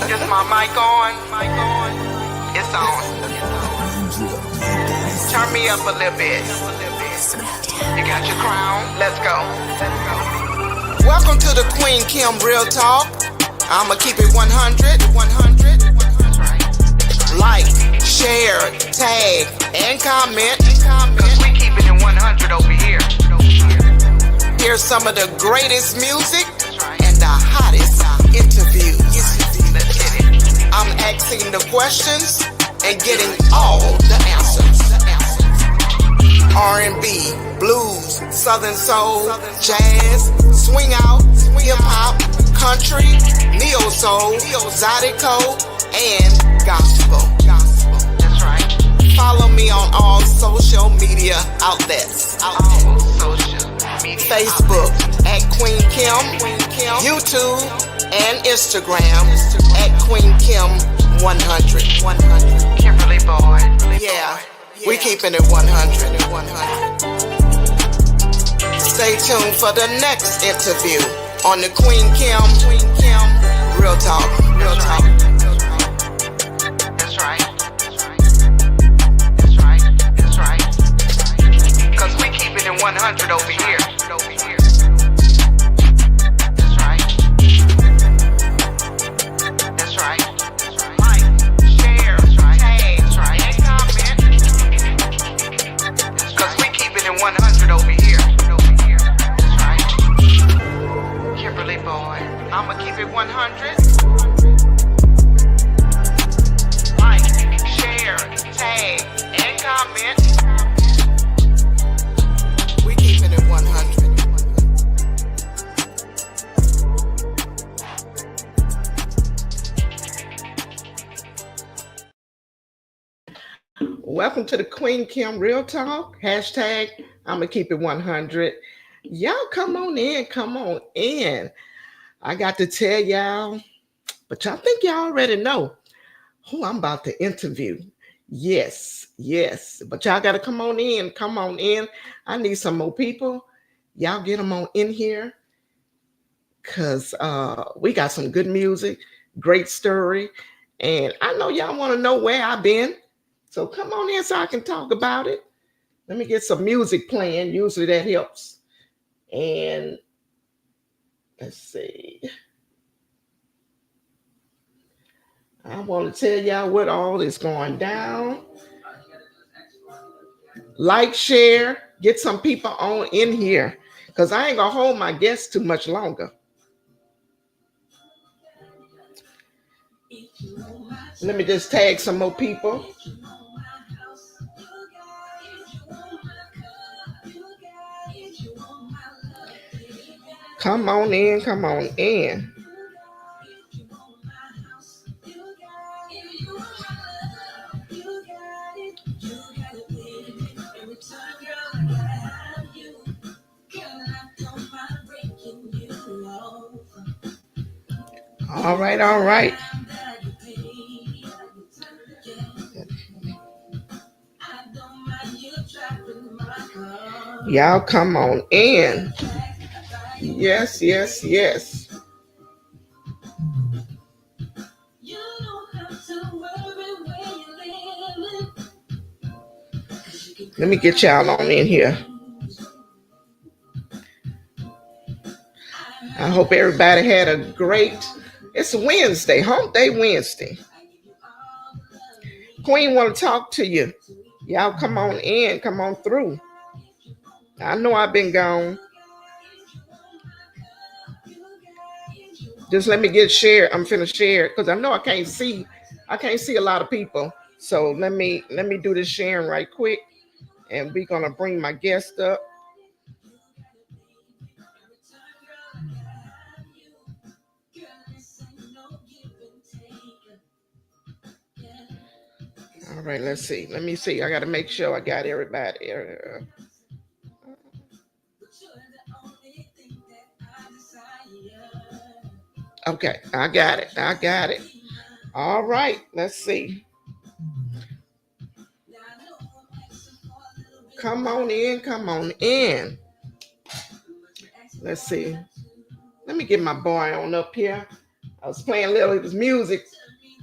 Is my mic on? It's on. Turn me up a little bit. You got your crown? Let's go. Welcome to the Queen Kim Real Talk. I'ma keep it 100. Like, share, tag, and comment. Cause we keeping it 100 over here. Here's some of the greatest music and the hottest interviews. I'm asking the questions and getting all the answers. R&B, blues, southern soul, jazz, swing out, hip hop, country, neo soul, zydeco, and gospel. That's right. Follow me on all social media outlets. Facebook at Queen Kim, YouTube and Instagram at Queen Kim 100. Kimberly boy. Yeah, we keeping it 100. Stay tuned for the next interview on the Queen Kim Real Talk. That's right. Cause we keeping it 100 over here. That's right. Like, share, tag, and comment. Cause we keeping it 100 over here. That's right. Kimberly boy, I'ma keep it 100. Like, share, tag, and comment. We keeping it 100. Welcome to the Queen Kim Real Talk. Hashtag I'ma keep it 100. Y'all come on in. I got to tell y'all, but y'all think y'all already know who I'm about to interview. Yes. But y'all got to come on in. I need some more people. Y'all get them on in here because we got some good music, great story. And I know y'all want to know where I've been. So come on in so I can talk about it. Let me get some music playing. Usually that helps. And let's see. I want to tell y'all what all is going down. Like, share, get some people on in here because I ain't going to hold my guests too much longer. Let me just tag some more people. Come on in. All right. Y'all come on in. Yes. Let me get y'all on in here. I hope everybody had a great, it's Wednesday, hump day Wednesday. Queen want to talk to you. Y'all come on in, come on through. I know I've been gone. Just let me get shared. I'm finna share because I know I can't see a lot of people. So let me do this sharing right quick. And we're gonna bring my guest up. All right, let's see. Let me see. I got to make sure I got everybody. Okay, I got it. All right, let's see. Come on in. Let's see. Let me get my boy on up here. I was playing a little of his music.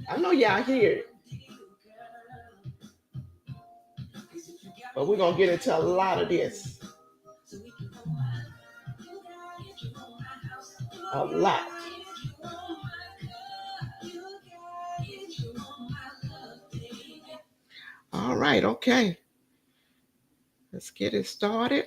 I know y'all hear it, but we're gonna get into a lot of this. A lot. All right, okay. Let's get it started.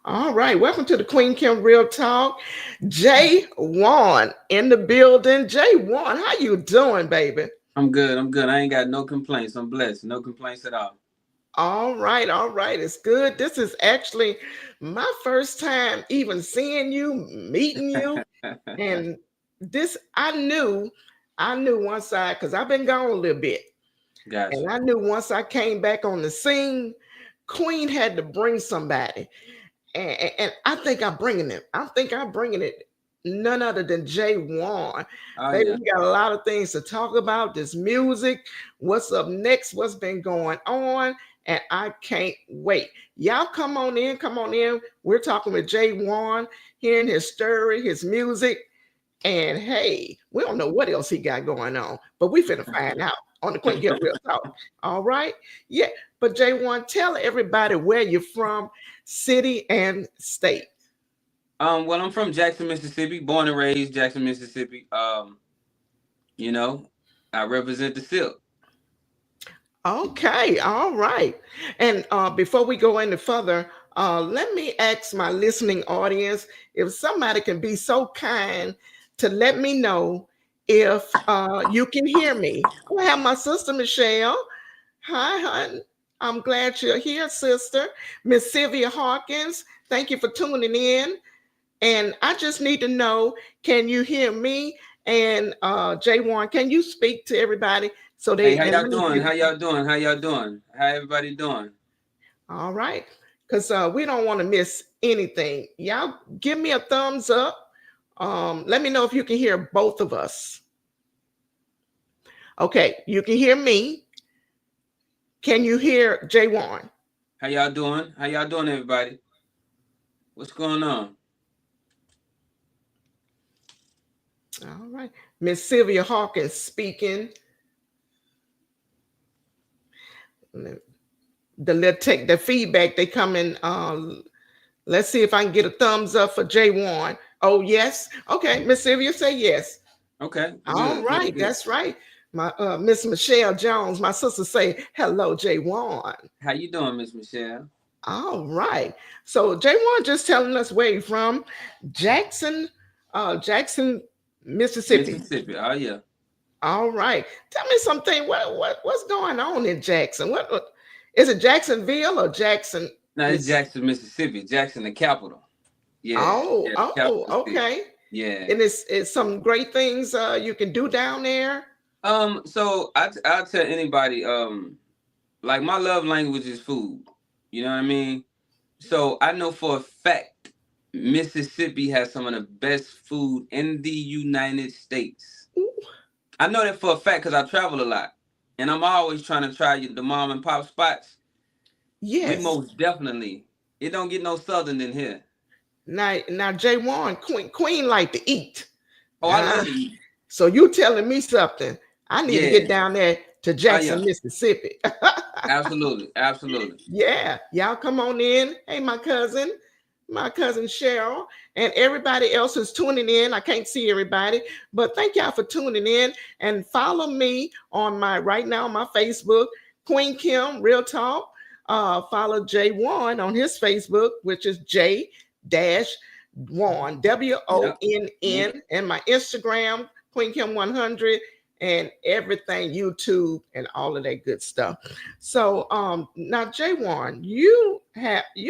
All right, welcome to the Queen Kim Real Talk. J-WONN in the building. J-WONN, how you doing, baby? I'm good. I'm good. I ain't got no complaints. I'm blessed. No complaints at all. All right, all right. It's good. This is actually my first time even seeing you, meeting you, and this I knew once I because I've been gone a little bit, and Gotcha. I knew once I came back on the scene, Queen had to bring somebody. And I think I'm bringing it. I think I'm bringing it. None other than J-WONN. Oh Baby, yeah. we got a lot of things to talk about. This music, what's up next, what's been going on, and I can't wait. Y'all come on in, come on in. We're talking with J-WONN, hearing his story, his music, and hey, we don't know what else he got going on, but we finna find out on the Queen Get Real Talk. All right? Yeah. But J-WONN, tell everybody where you're from, city and state. Well, I'm from Jackson, Mississippi. Born and raised Jackson, Mississippi. You know, I represent the silk. Okay, all right. And before we go any further, let me ask my listening audience if somebody can be so kind to let me know if you can hear me. I have my sister Michelle. Hi, hon. I'm glad you're here, sister. Miss Sylvia Hawkins, thank you for tuning in. And I just need to know, can you hear me? And J-WONN, can you speak to everybody so Hey, they how and y'all let me doing? give How y'all doing? How y'all doing? How everybody doing? all right. Because we don't want to miss anything. Y'all give me a thumbs up. Let me know if you can hear both of us. Okay, you can hear me. Can you hear J-WONN? How y'all doing? How y'all doing, everybody? What's going on? All right. Miss Sylvia Hawkins speaking. The little take the feedback they come in. Let's see if I can get a thumbs up for J-WONN. Oh yes. Okay, Miss Sylvia say yes. Okay, All good, good, right, good. that's right. My Miss Michelle Jones, my sister say hello, J-WONN. How you doing, Miss Michelle? All right. So J-WONN just telling us where you from. Jackson, Jackson, Mississippi. Mississippi. Oh yeah. All right. Tell me something. What's going on in Jackson? What is it, Jacksonville or Jackson, Now it's Miss? Jackson, Mississippi. Jackson, the capital. Yeah, Oh, yeah, the oh, capital city. okay. Yeah. And it's some great things you can do down there. So I'll tell anybody, like my love language is food. You know what I mean? So I know for a fact Mississippi has some of the best food in the United States. Ooh, I know that for a fact because I travel a lot, and I'm always trying to try the mom and pop spots. We yes. most definitely. It don't get no southern than here. Now J-WONN, Queen like to eat. Oh, I Uh, love to eat. so you telling me something. I need to get Yeah. down there to Oh Jackson, yeah. Mississippi. Absolutely. Absolutely. Yeah, y'all come on in. Hey, my cousin Cheryl, and everybody else who's tuning in. I can't see everybody, but thank y'all for tuning in and follow me on my right now on my Facebook, Queen Kim Real Talk. Follow J-WONN on his Facebook, which is J dash WONN Yep. WONN, and my Instagram Queen Kim 100 and everything YouTube and all of that good stuff. So now J-WONN, you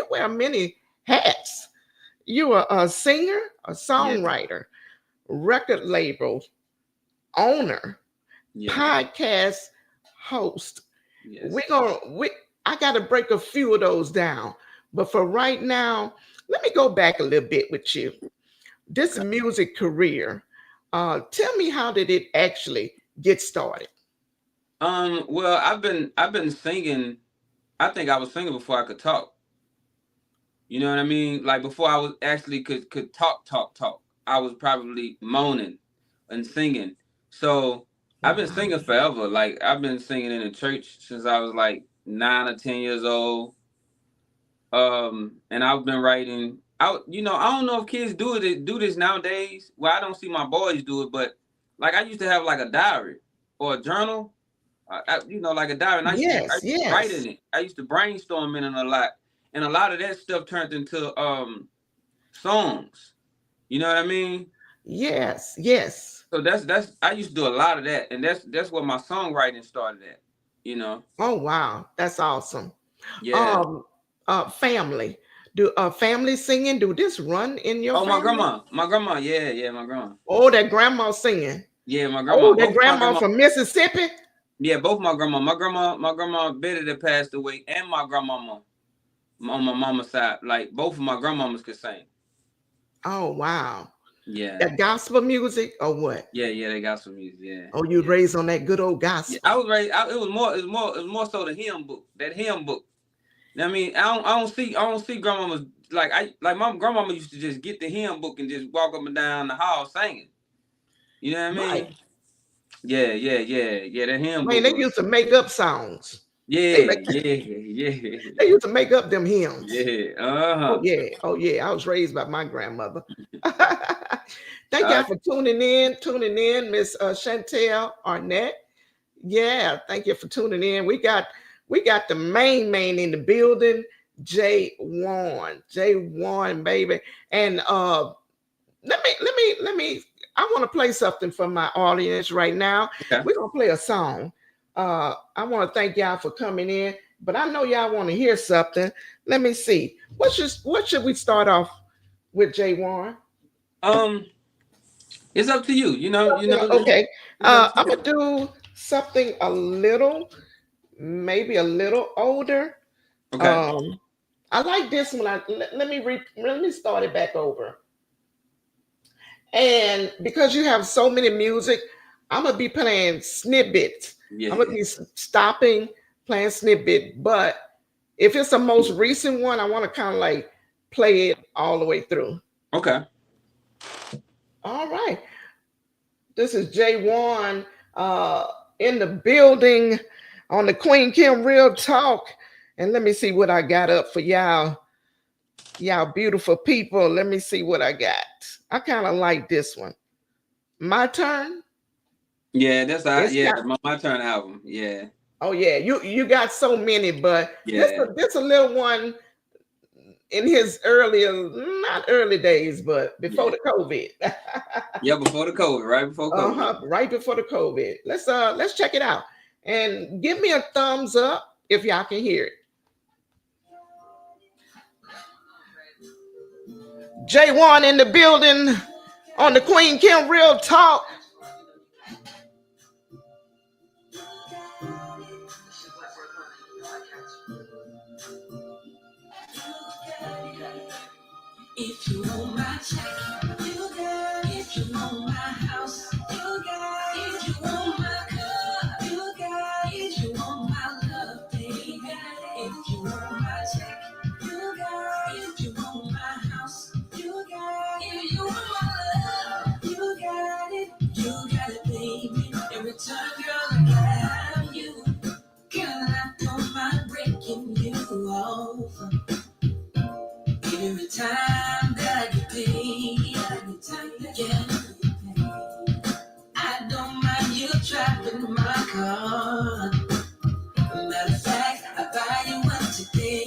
wear many hats. You are a singer, a Yeah. songwriter, record label owner, Yeah. podcast host. We're Yes. gonna we I gotta break a few of those down. But for right now, let me go back a little bit with you. This Okay. music career, tell me how did it actually get started? Well, I've been singing. I think I was singing before I could talk. You know what I mean? Like before I was actually could talk. I was probably moaning and singing. So I've been Wow. singing forever. Like I've been singing in the church since I was like 9 or 10 years old. And I've been writing. I don't know if kids do this nowadays. Well, I don't see my boys do it, but like I used to have like a diary or a journal. Like a diary, and I Yes, used to write yes, in it. I used to brainstorm in it a lot, and a lot of that stuff turned into songs. You know what I mean? yes, yes. So that's I used to do a lot of that, and that's where my songwriting started at. You know? Oh wow, that's awesome. Yeah. Um, family. Do family singing? Do this run in your Oh, family? my grandma, yeah, yeah, my grandma, Oh, that grandma singing. yeah, my grandma, Oh, that both of my grandma grandma, from Mississippi. yeah, both my grandma Betty that passed away, and my grandmama on my mama's side, like both of my grandmamas could sing. Oh wow, Yeah, that gospel music or what? yeah, yeah, they got some music, yeah, Oh, you yeah. raised on that good old Yeah, I gospel. was raised. It was more so the hymn book. That hymn book. I mean, I don't see grandmamas like my grandmama used to just get the hymn book and just walk up and down the hall singing. You know what I Right. mean? Yeah, yeah, yeah, yeah. That hymn Man, book they was. used to make up songs. They Yeah, make, yeah, yeah, they used to make up them hymns. yeah. Oh Uh yeah, oh yeah. I was raised by my grandmother. Thank huh. y'all for tuning in, Miss Chantel Arnett. Yeah, thank you for tuning in. We got the main in the building, J-WONN, baby. And let me I want to play something for my audience right now. Okay. We're gonna play a song. I want to thank y'all for coming in, but I know y'all want to hear something. Let me see. What should we start off with, J-WONN? Um, it's up to you. Okay. It's up to I'm you. gonna do something maybe a little older. Okay. Um, I like this one. Let me start it back over. And because you have so many music, I'm gonna be playing snippets. I'm gonna Yeah. be stopping playing snippet. But if it's the most recent one, I want to kind of like play it all the way through. Okay. All right. This is J-WONN uh, in the building on the Queen Kim Real Talk. And let me see what I got up for y'all. Y'all beautiful people. Let me see what I got. I kind of like this one. My turn. Yeah, It's yeah, got my turn album. Yeah. oh yeah, you got so many, but Yeah. this a little one in his earlier, not early days, but before Yeah. the COVID. Yeah, before the COVID, right before COVID. Uh-huh, right before the COVID. Let's check it out. And give me a thumbs up if y'all can hear it. J-WONN in the building on the Queen Kim Real Talk. If you want my check, you got it. If you want my house, you got it. If you want my car, you got it. If you want my love, baby, if you want my check, you got it. If you want my house, you got it. If you want my love, you got it. You got it, baby. In return, girl, I gotta have you. Girl, I don't mind breaking you off. Every time that I get paid, I don't mind you driving my car. Matter of fact, I buy you one today.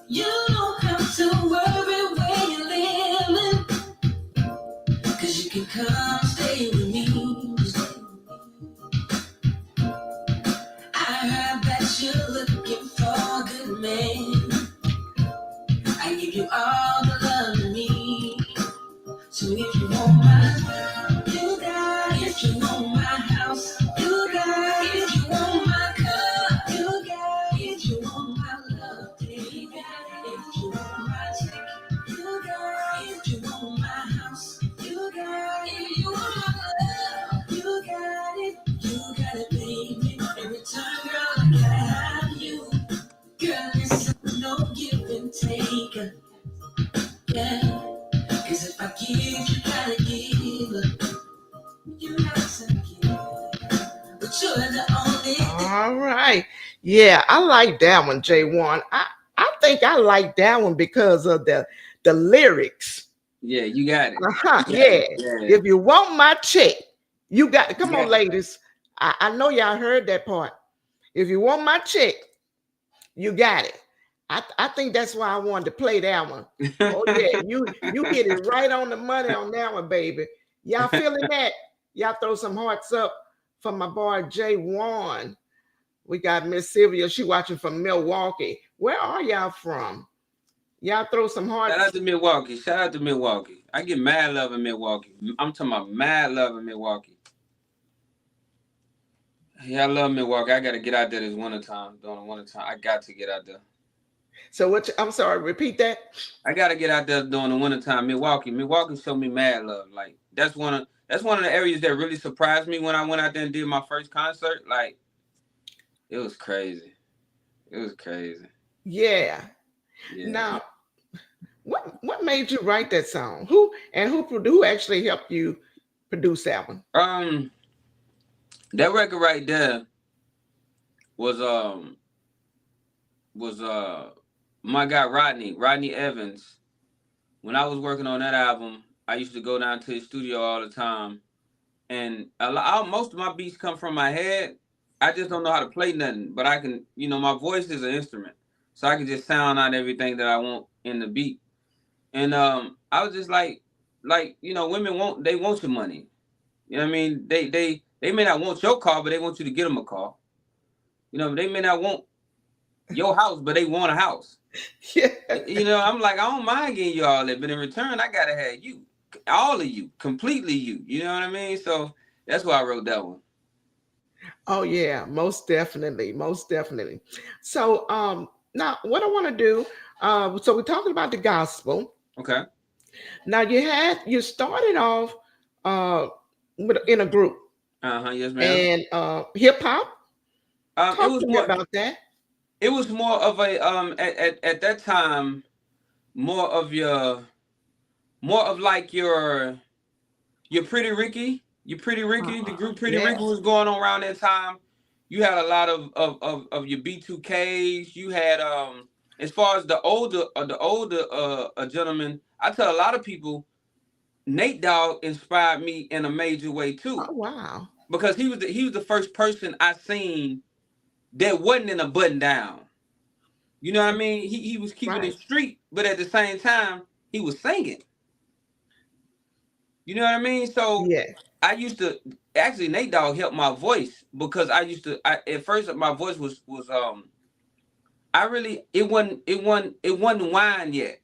You don't have to worry where you're living, 'cause you can come stay with me. I heard that you're looking for a good man. I give you all the love you need. So if you want my, you got it. If you want my house, you got it. If you want my car, you got it. If you want my love, baby, if you want my check, you got it. If you want my house, you got it. If you want my love, you got it. You got it, baby. In return, girl, I gotta have you. Girl, it's no give and take. Yeah. 'Cause if I Give, you gotta give. You gotta give. But you're the only. All right. Yeah, I like that one, J-WONN. I think I like that one because of the lyrics. Yeah, you got it. Uh-huh. You got Yeah. it. Yeah, If you want my check, you got you come on, got it. ladies. I know y'all heard that part. If you want my check, you got it. I think that's why I wanted to play that one. Oh yeah, you hit it right on the money on that one, baby. Y'all feeling that? Y'all throw some hearts up for my boy J-WONN. We got Miss Sylvia. She watching from Milwaukee. Where are y'all from? Y'all throw some Shout out hearts. to Milwaukee. Shout out to Milwaukee. I get mad love in Milwaukee. I'm talking about mad love in Milwaukee. Yeah, I love Milwaukee. I gotta get out there this winter time. During the winter time, I got to get out there. So what? I'm sorry. Repeat that. I gotta get out there during the winter time. Milwaukee. Milwaukee showed me mad love. Like that's one of the areas that really surprised me when I went out there and did my first concert. Like it was crazy. It was crazy. Yeah. Yeah. Now, what made you write that song? Who actually helped you produce that one? That record right there was was my guy Rodney Evans. When I was working on that album, I used to go down to his studio all the time, and most of my beats come from my head. I just don't know how to play nothing, but I can, my voice is an instrument, so I can just sound out everything that I want in the beat. And I was just like women want your money. You know what I mean? They may not want your car, but they want you to get them a car. They may not want your house, but they want a house. Yeah. I'm like, I don't mind getting you all that, but in return, I gotta have you, all of you, completely you. You know what I mean? So that's why I wrote that one. Oh yeah, most definitely, most definitely. So now what I want to do, so we're talking about the gospel. Okay. Now you started off uh in a group Yes, ma'am. and hip hop. It Talk was to me more. about that. It was more of a at that time, more of more of like your Pretty Ricky, the group Pretty Yeah. Ricky was going on around that time. You had a lot of your B2Ks. You had as far as the older gentlemen, I tell a lot of people Nate Dogg inspired me in a major way too, Oh wow. because he was the first person I seen that wasn't in a button down. You know what I mean? He was keeping Right. it street, but at the same time he was singing. You know what I mean? So Yeah. I used to actually Nate Dogg helped my voice because at first my voice was I really it wasn't wine yet.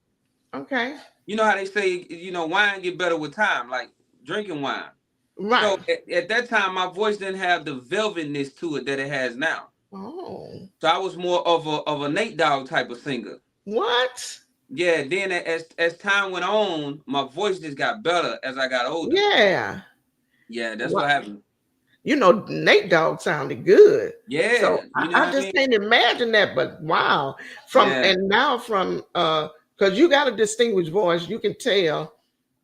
Okay. You know how they say wine get better with time, like drinking wine. Right. So at that time my voice didn't have the velvetness to it that it has now. Oh. So I was more of a Nate Dogg type of singer. What? Yeah, then as time went on, my voice just got better as I got older. Yeah. Yeah, that's What? what happened. Nate Dogg sounded good. So Yeah, you know I what I just mean? can't imagine that, but wow. From Yeah. and now from because you got a distinguished voice, you can tell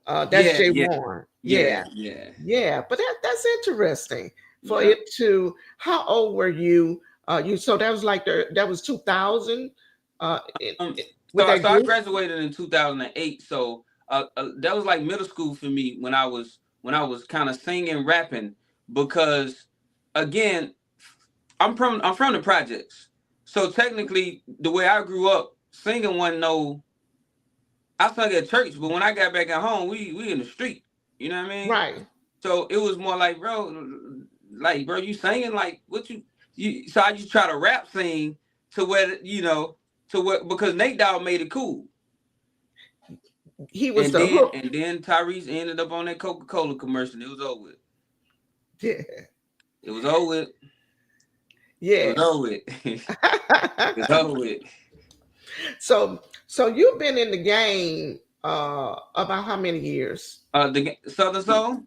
that's Yeah, Jay yeah, Warren. yeah, Yeah, yeah. yeah. But that's interesting for Yeah. it to how old were you? You so that was like that was 2000 Um, with so that so I group? graduated in 2008. So that was like middle school for me when I was kind of singing, rapping because again, I'm from the projects. So technically, the way I grew up, singing wasn't no. I sung at church, but when I got back at home, we in the street. You know what I mean? Right. So it was more like, bro, you singing like what you. So I just try to rap sing to where to what because Nate Dogg made it cool, He was and the then hook. and then Tyrese ended up on that Coca-Cola commercial. It was over with. Yeah. It was over with. It was Yeah. over with. It was over with. So you've been in the game about how many years? The Southern Soul.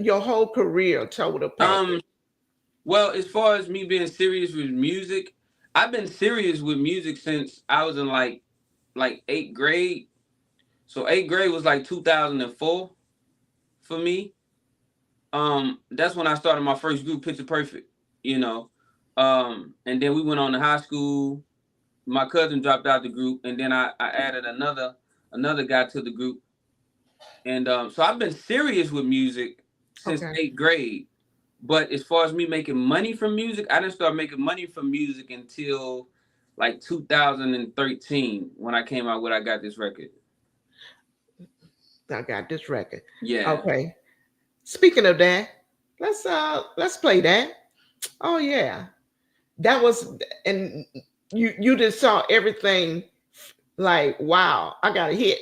Your whole career total Um. package. Well, as far as me being serious with music, I've been serious with music since I was in like eighth grade. So eighth grade was like 2004 for me. That's when I started my first group, Picture Perfect. You know, and then we went on to high school. My cousin dropped out the group, and then I added another guy to the group, and so I've been serious with music since Okay. eighth grade. But as far as me making money from music, I didn't start making money from music until like 2013 when I came out with I Got This Record. I got this record. Yeah. Okay. Speaking of that, let's play that. Oh yeah. That was, and you just saw everything like, wow, I got a hit.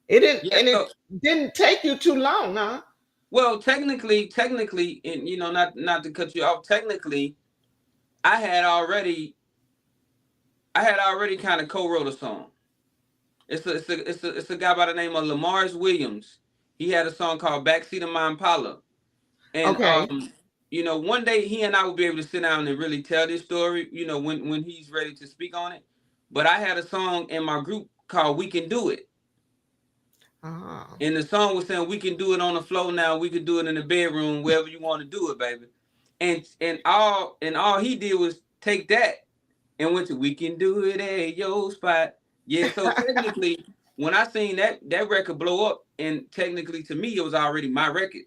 It didn't, Yeah. and So, it didn't take you too long, huh? well, technically, and not to cut you off, technically, I had already I had already kind of co-wrote a song. It's a guy by the name of Lamars Williams. He had a song called Backseat of My Impala. And Okay. one day he and I will be able to sit down and really tell this story, when he's ready to speak on it. But I had a song in my group called We Can Do It. Ah. And the song was saying we can do it on the floor now, we can do it in the bedroom, wherever you want to do it, baby. And all he did was take that and went to We Can Do It at Your Spot. Yeah, so technically, when I seen that record blow up, and technically to me it was already my record.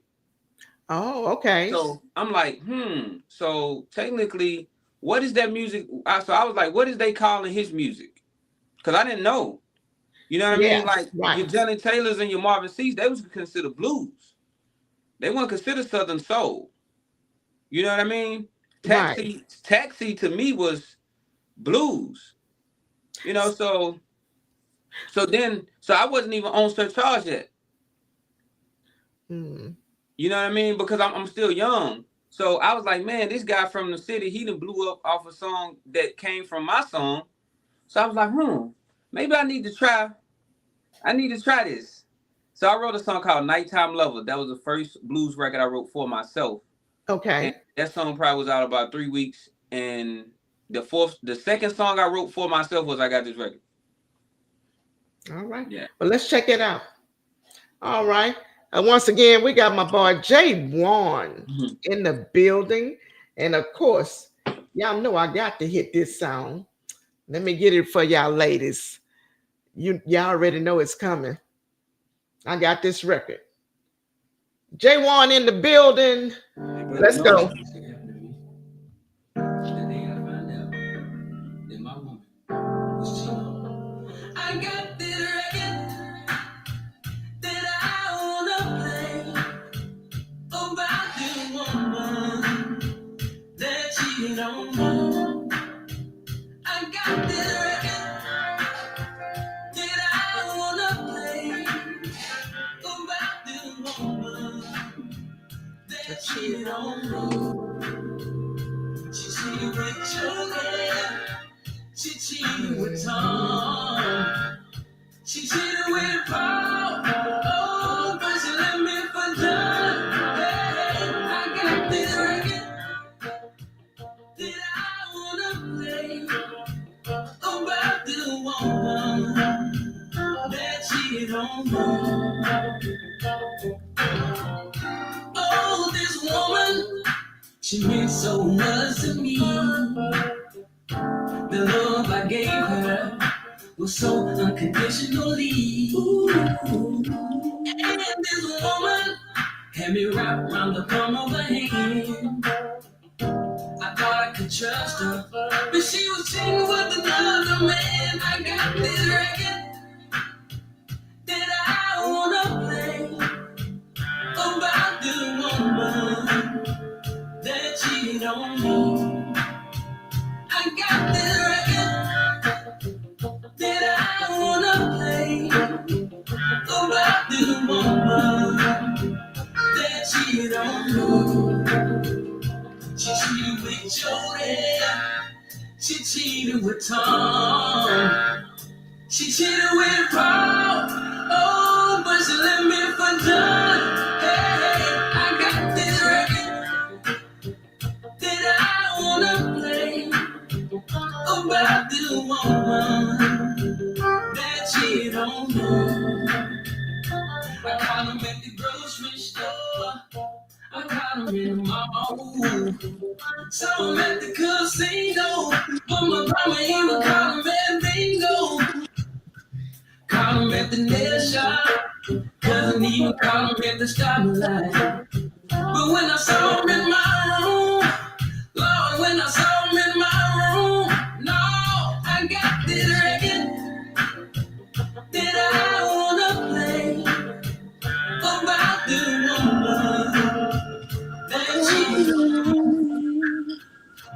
Oh, okay. So I'm like, So technically, what is that music? So I was like, what is they calling his music? Because I didn't know. You know what I mean? Yeah. Like Right. your Johnny Taylors and your Marvin C's, they was considered blues. They weren't considered Southern soul. You know what I mean? Right. Taxi to me was blues. So I wasn't even on Sir Charles yet. Hmm. You know what I mean? Because I'm still young. So I was like, man, this guy from the city, he done blew up off a song that came from my song. So I was like, maybe I need to try this. So I wrote a song called Nighttime Lover. That was the first blues record I wrote for myself. And Okay. that song probably was out about 3 weeks. And the second song I wrote for myself was I Got This Record. All right. Yeah. Well, let's check it out. All right. Once again, we got my boy J-WONN Mhm. in the building. And of course, y'all know I got to hit this song. Let me get it for y'all ladies. Y'all already know it's coming. I got this record. J-WONN in the building. Let's go. I got this record that I wanna play about the woman that cheated on me. I got this record that I wanna play about the woman that cheated on me. She cheated with Juliet. She cheated with Tom. She cheated with Paul. Oh, but she left me for John. Hey, I got this record that I wanna play about the woman that cheated on me. Oh, this woman, she meant so much to me. The love I gave her was so unconditionally. Ooh. And this woman had me wrapped around the palm of her hand. I thought I could trust her, but she was cheating with another man. I got this record that I wanna play about the woman that cheated on me. I got this record that I wanna play about the woman that cheated on me. She cheated with Jody. She cheated with Tom. She cheated with Paul. Oh, but she left me for John. Hey, I got this record that I wanna play about the woman that cheated on me. got them at the grocery store. I got them in the mall. Some at the casino. But my grandma even got them at bingo. Got them at the nail shop. Doesn't even got them at the stoplight. But when I saw them in my room, Lord, when I saw them in my room, no, I got this record that I wanna play about the woman that she.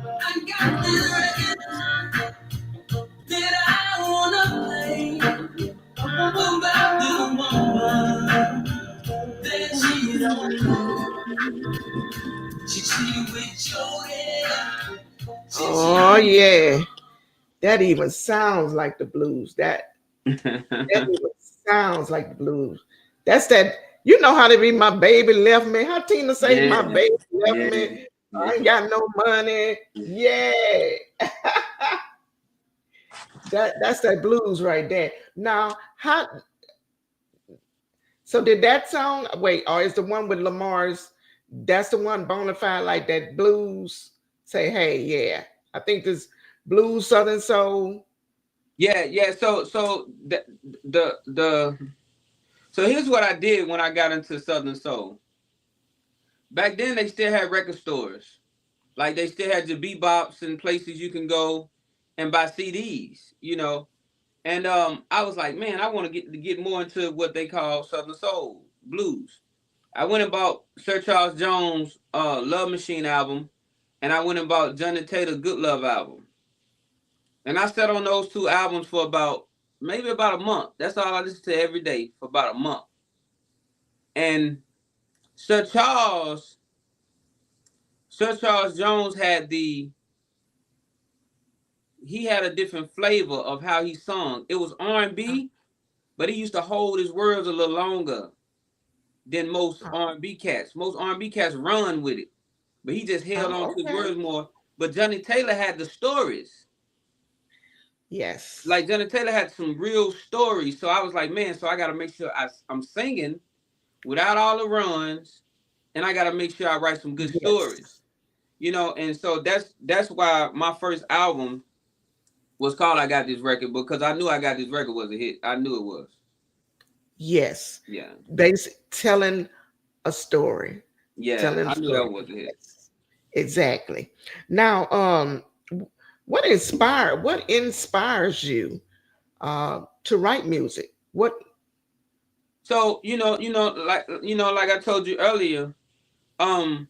I got this record that I wanna play about the woman that she don't know. She cheated with Jody. Oh yeah, that even sounds like the blues. That even sounds like the blues. That's that. You know how they be, my baby left me. How Tina say my Yeah, baby left yeah, me? yeah. I ain't got no money. Yeah. That's that blues right there. Now, how so did that song wait, or is the one with Lamar's that's the one bona fide like that blues? Say, hey, yeah. I think this blues Southern Soul. Yeah, yeah. So the so here's what I did when I got into Southern Soul. Back then they still had record stores. Like they still had your bebops and places you can go and buy CDs, you know. And I was like, man, I want to get more into what they call Southern Soul blues. I went and bought Sir Charles Jones' Love Machine album, and I went and bought Johnny Taylor Good Love album. And I sat on those two albums for about maybe about a month. That's all I listened to every day for about a month. And Sir Charles, Sir Charles Jones had he had a different flavor of how he sung. It was R&B, but he used to hold his words a little longer than most R&B cats. Most R&B cats run with it, but he just held on Oh, to his okay. words more. But Johnny Taylor had the stories. Yes. Like Johnny Taylor had some real stories. So I was like, man, so I got to make sure I'm singing without all the runs, and I got to make sure I write some good Yes. stories, you know. And so that's why my first album was called "I Got This Record" because I knew "I Got This Record" was a hit. I knew it was. Yes. Yeah, Telling a story. yeah, Telling a I knew that story. was a hit. Yes. Exactly. Now, what inspires you to write music? What So like I told you earlier, um,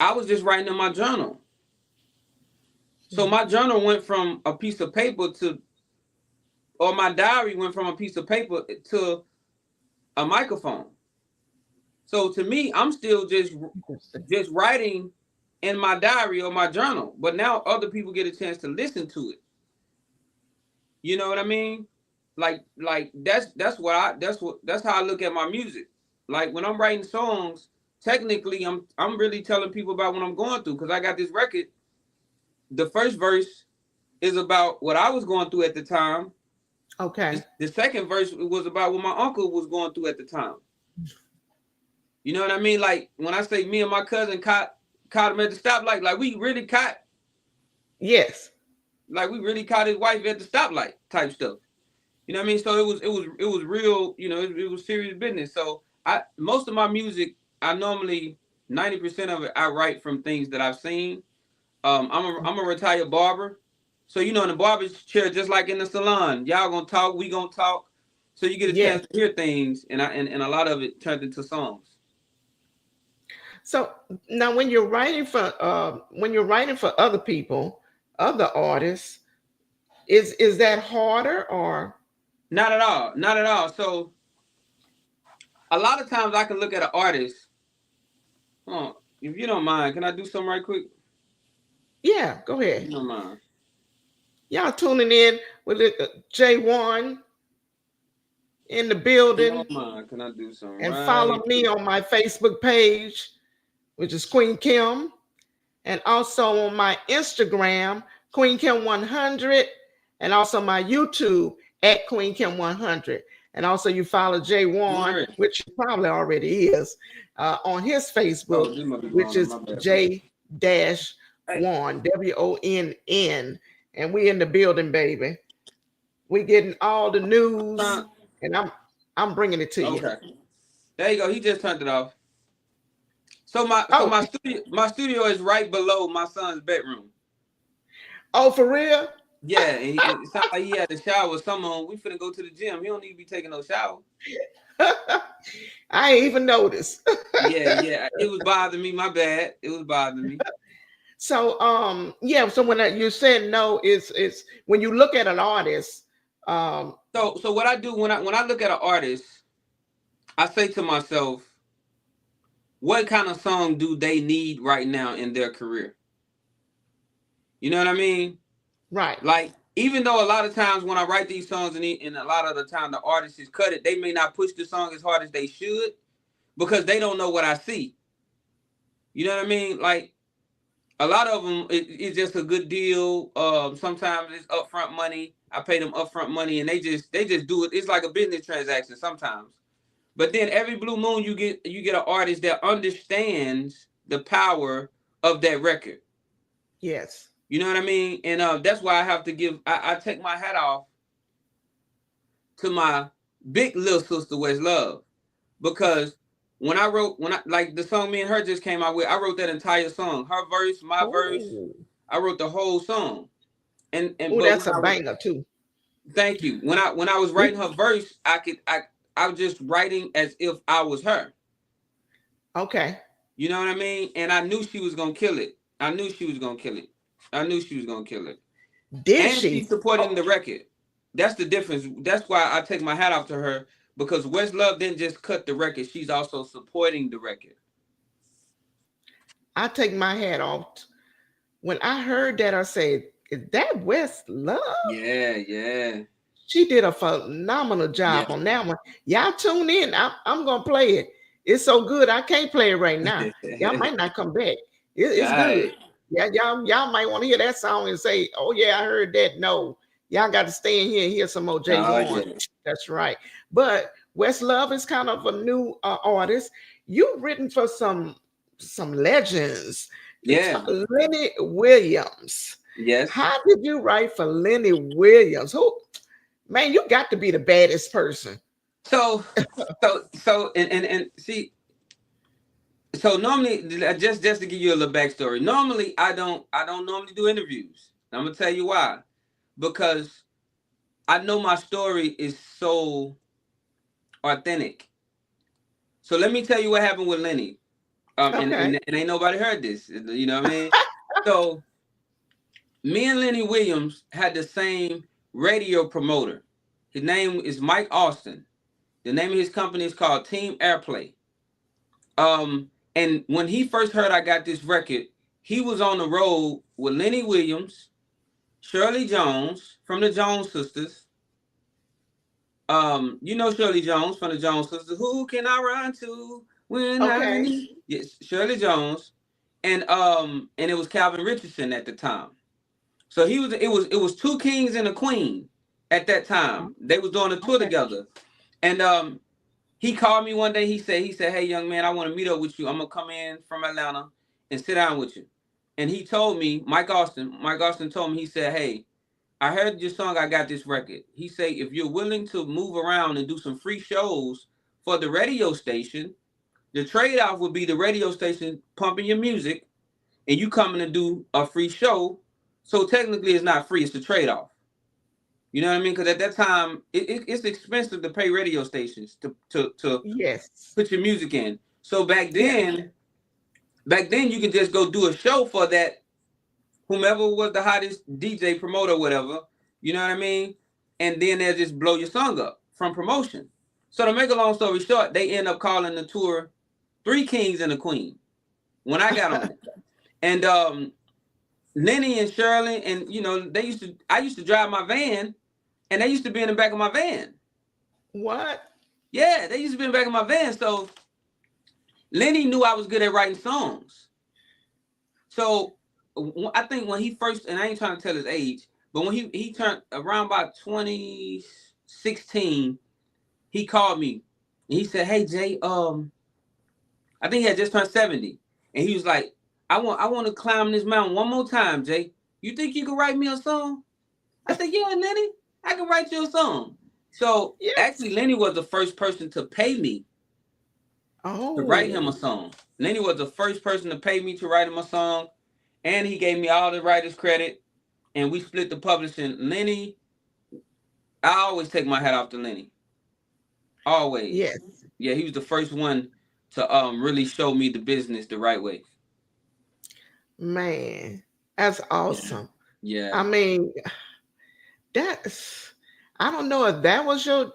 I was just writing in my journal. So my journal went from a piece of paper to, or my diary went from a piece of paper to a microphone. So to me, I'm still just writing in my diary or my journal, but now other people get a chance to listen to it. You know what I mean? Like that's how I look at my music. Like when I'm writing songs, technically I'm really telling people about what I'm going through because I got this record. The first verse is about what I was going through at the time. okay. The second verse was about what my uncle was going through at the time. You know what I mean? Like when I say me and my cousin caught him at the stoplight, Yes. like we really caught his wife at the stoplight type stuff. You know what I mean? So it was real. You know, it was serious business. So most of my music, I normally 90% of it I write from things that I've seen. I'm a retired barber, so you know in the barber chair, just like in the salon, y'all gonna talk, we gonna talk, so you get a Yes. chance to hear things, and a lot of it turned into songs. So now when you're writing for other people, other artists, is that harder or Not at all, not at all. So a lot of times I can look at an artist. If you don't mind, can I do something right quick? yeah, go If ahead. you don't mind. Y'all tuning in with J-WONN in the If you building, don't mind, can I do something and follow right me quick? on my Facebook page, which is Queen Kim, and also on my Instagram, Queen Kim 100, and also my YouTube at Queen Kim 100. And also you follow J-WONN, Right. which you probably already is, on his Facebook, Oh, this might be which going on. is My bad. J dash Hey. Wonn, WONN. And we in the building, baby. We getting all the news, and I'm bringing it to you. Okay. There you go. He just turned it off. So my so Oh, my studio is right below my son's bedroom. oh, for real? Yeah, and it sounds like he had a shower. Someone we finna go to the gym. He don't need to be taking no shower. I ain't even noticed. Yeah, yeah. It was bothering me. My bad. It was bothering me. So yeah, so when you said no, it's when you look at an artist, um So what I do when I look at an artist, I say to myself, what kind of song do they need right now in their career? You know what I mean? right. Like, even though a lot of times when I write these songs and a lot of the time the artist is cut it, they may not push the song as hard as they should because they don't know what I see. You know what I mean? Like, a lot of them, it's just a good deal. Sometimes it's upfront money. I pay them upfront money, and they just do it. It's like a business transaction sometimes. But then every blue moon, you get an artist that understands the power of that record. Yes. You know what I mean? And that's why I have to give. I take my hat off to my big little sister West Love, because when I like the song me and her just came out with, I wrote that entire song. Her verse, my verse, Oh, I wrote the whole song. And oh, but when that's a I was banger too. thank you. When I was We writing her verse, I was just writing as if I was her. okay. You know what I mean? And I knew she was gonna kill it. I knew she was gonna kill it. I knew she was gonna kill it. Did And she's she? supporting Oh, the record. That's the difference. That's why I take my hat off to her, because West Love didn't just cut the record; she's also supporting the record. I take my hat off. When I heard that, I said, "Is that West Love?" Yeah, yeah, She did a phenomenal yeah. job on that one. Y'all tune in. I'm gonna play it. It's so good. I can't play it right now. Y'all might not come back. It's good. Right. Yeah, y'all might want to hear that song and say, "Oh yeah, I heard that." No, y'all got to stay in here and hear some more Oh J-WONN. yeah, That's right. But West Love is kind of a new artist. You've written for some legends. yeah. Lenny Williams. Yes. How did you write for Lenny Williams? Who? Man, you got to be the baddest person. So, and see, so normally, just to give you a little backstory. Normally, I don't normally do interviews. I'm gonna tell you why. Because I know my story is so authentic. So let me tell you what happened with Lenny. Okay. And ain't nobody heard this. You know what I mean? So me and Lenny Williams had the same radio promoter. His name is Mike Austin. The name of his company is called Team Airplay. And when he first heard I got this record, he was on the road with Lenny Williams, Shirley Jones from the Jones Sisters. You know Shirley Jones from the Jones Sisters. Who can I run to when I Okay. need? Yes, Shirley Jones, and it was Calvin Richardson at the time. So it was two kings and a queen at that time. They was doing a tour Okay. together, and he called me one day. He said, "Hey, young man, I want to meet up with you. I'm gonna come in from Atlanta and sit down with you." And he told me, Mike Austin told me, he said, "Hey, I heard your song. I got this record." He said, "If you're willing to move around and do some free shows for the radio station, the trade off would be the radio station pumping your music and you coming to do a free show. So technically, it's not free. It's the trade off. You know what I mean? Because at that time, it's expensive to pay radio stations to Yes. put your music in. So Yes. back then you could just go do a show for that whomever was the hottest DJ promoter, whatever. You know what I mean? And then they'll just blow your song up from promotion. So to make a long story short, they end up calling the tour Three Kings and a Queen when I got on it. And Lenny and Shirley, and I used to drive my van, and they used to be in the back of my van. What? Yeah, they used to be in the back of my van. So Lenny knew I was good at writing songs. So I think when he first, and I ain't trying to tell his age, but when he turned around about 2016, he called me and he said, "Hey Jay, I think he had just turned 70." And he was like, I want to climb this mountain one more time, Jay. You think you can write me a song?" I said, "Yeah, Lenny, I can write you a song." So Yes. actually, Lenny was the first person to pay me to write him a Oh, song. Lenny was the first person to pay me to write him a song, and he gave me all the writer's credit, and we split the publishing. Lenny, I always take my hat off to Lenny. Always. yes, Yeah, he was the first one to really show me the business the right way. man, that's Yeah. awesome. I Yeah. mean, that's I don't know if that was your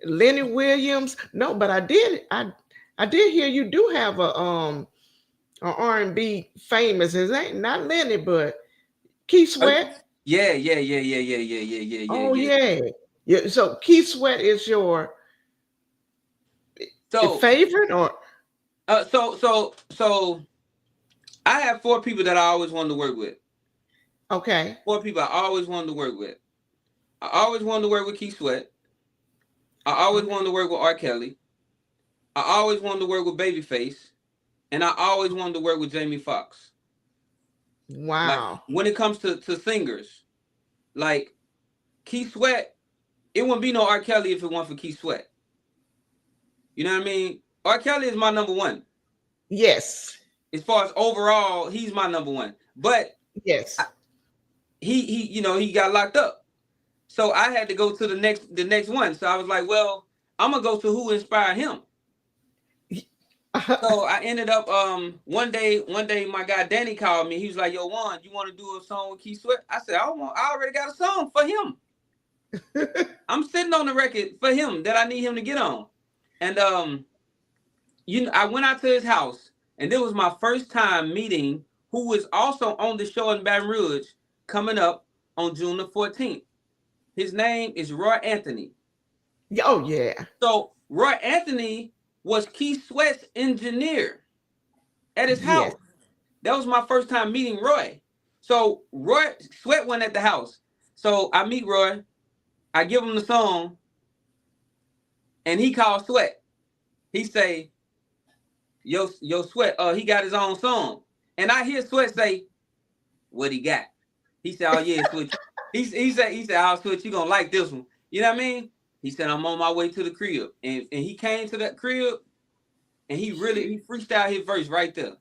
Lenny Williams. No, but I did hear you do have a R&B famous. It ain't not Lenny, but Keith Uh, Sweat. Yeah, yeah, yeah, yeah, yeah, yeah, yeah, yeah, yeah, Oh yeah. yeah. Yeah, so Keith Sweat is your So, favorite or so I have four people that I always wanted to work with. okay. Four people I always wanted to work with. I always wanted to work with Keith Sweat. I always Okay. wanted to work with R. Kelly. I always wanted to work with Babyface, and I always wanted to work with Jamie Foxx. Like Wow. when it comes to singers, like Keith Sweat, it wouldn't be no R. Kelly if it weren't for Keith Sweat. You know what I mean? R. Kelly is my number one. Yes. As far as overall, he's my number one. But Yes. he got locked up. So I had to go to the next one. So I was like, well, I'm gonna go to who inspired him. So I ended up one day my guy Danny called me. He was like, "Yo, Juan, you want to do a song with Keith Sweat?" I said, I already got a song for him. I'm sitting on the record for him that I need him to get on. And I went out to his house, and it was my first time meeting who was also on the show in Baton Rouge coming up on June the 14th. His name is Roy Anthony. Oh yeah. So Roy Anthony was Keith Sweat's engineer at his Yes. house. That was my first time meeting Roy. So Roy Sweat went at the house. So I meet Roy, I give him the song, and he calls Sweat. He say, yo, Sweat, he got his own song. And I hear Sweat say, what he got? He said, oh yeah, Sweat. He said, oh Sweat, you gonna like this one. You know what I mean? He said, I'm on my way to the crib. And he came to that crib and he freestyled his verse right there.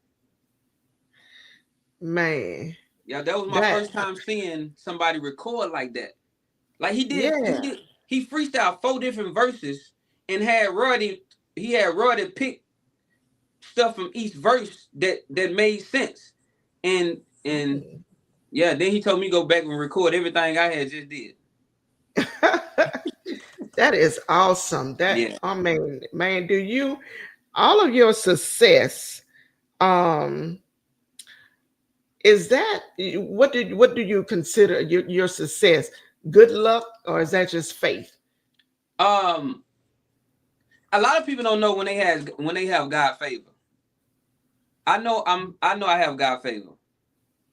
Man. Yeah, that was my That first time seeing somebody record like that. Like he did, he yeah. did, he freestyled four different verses and had Roy to pick stuff from each verse that made sense. And yeah, then he told me to go back and record everything I had just did. That is awesome. That Yeah. I mean, man, do you all of your success, um, is that what do you consider your success? Good luck or is that just faith? Um, a lot of people don't know when they have God favor. I know I have God favor.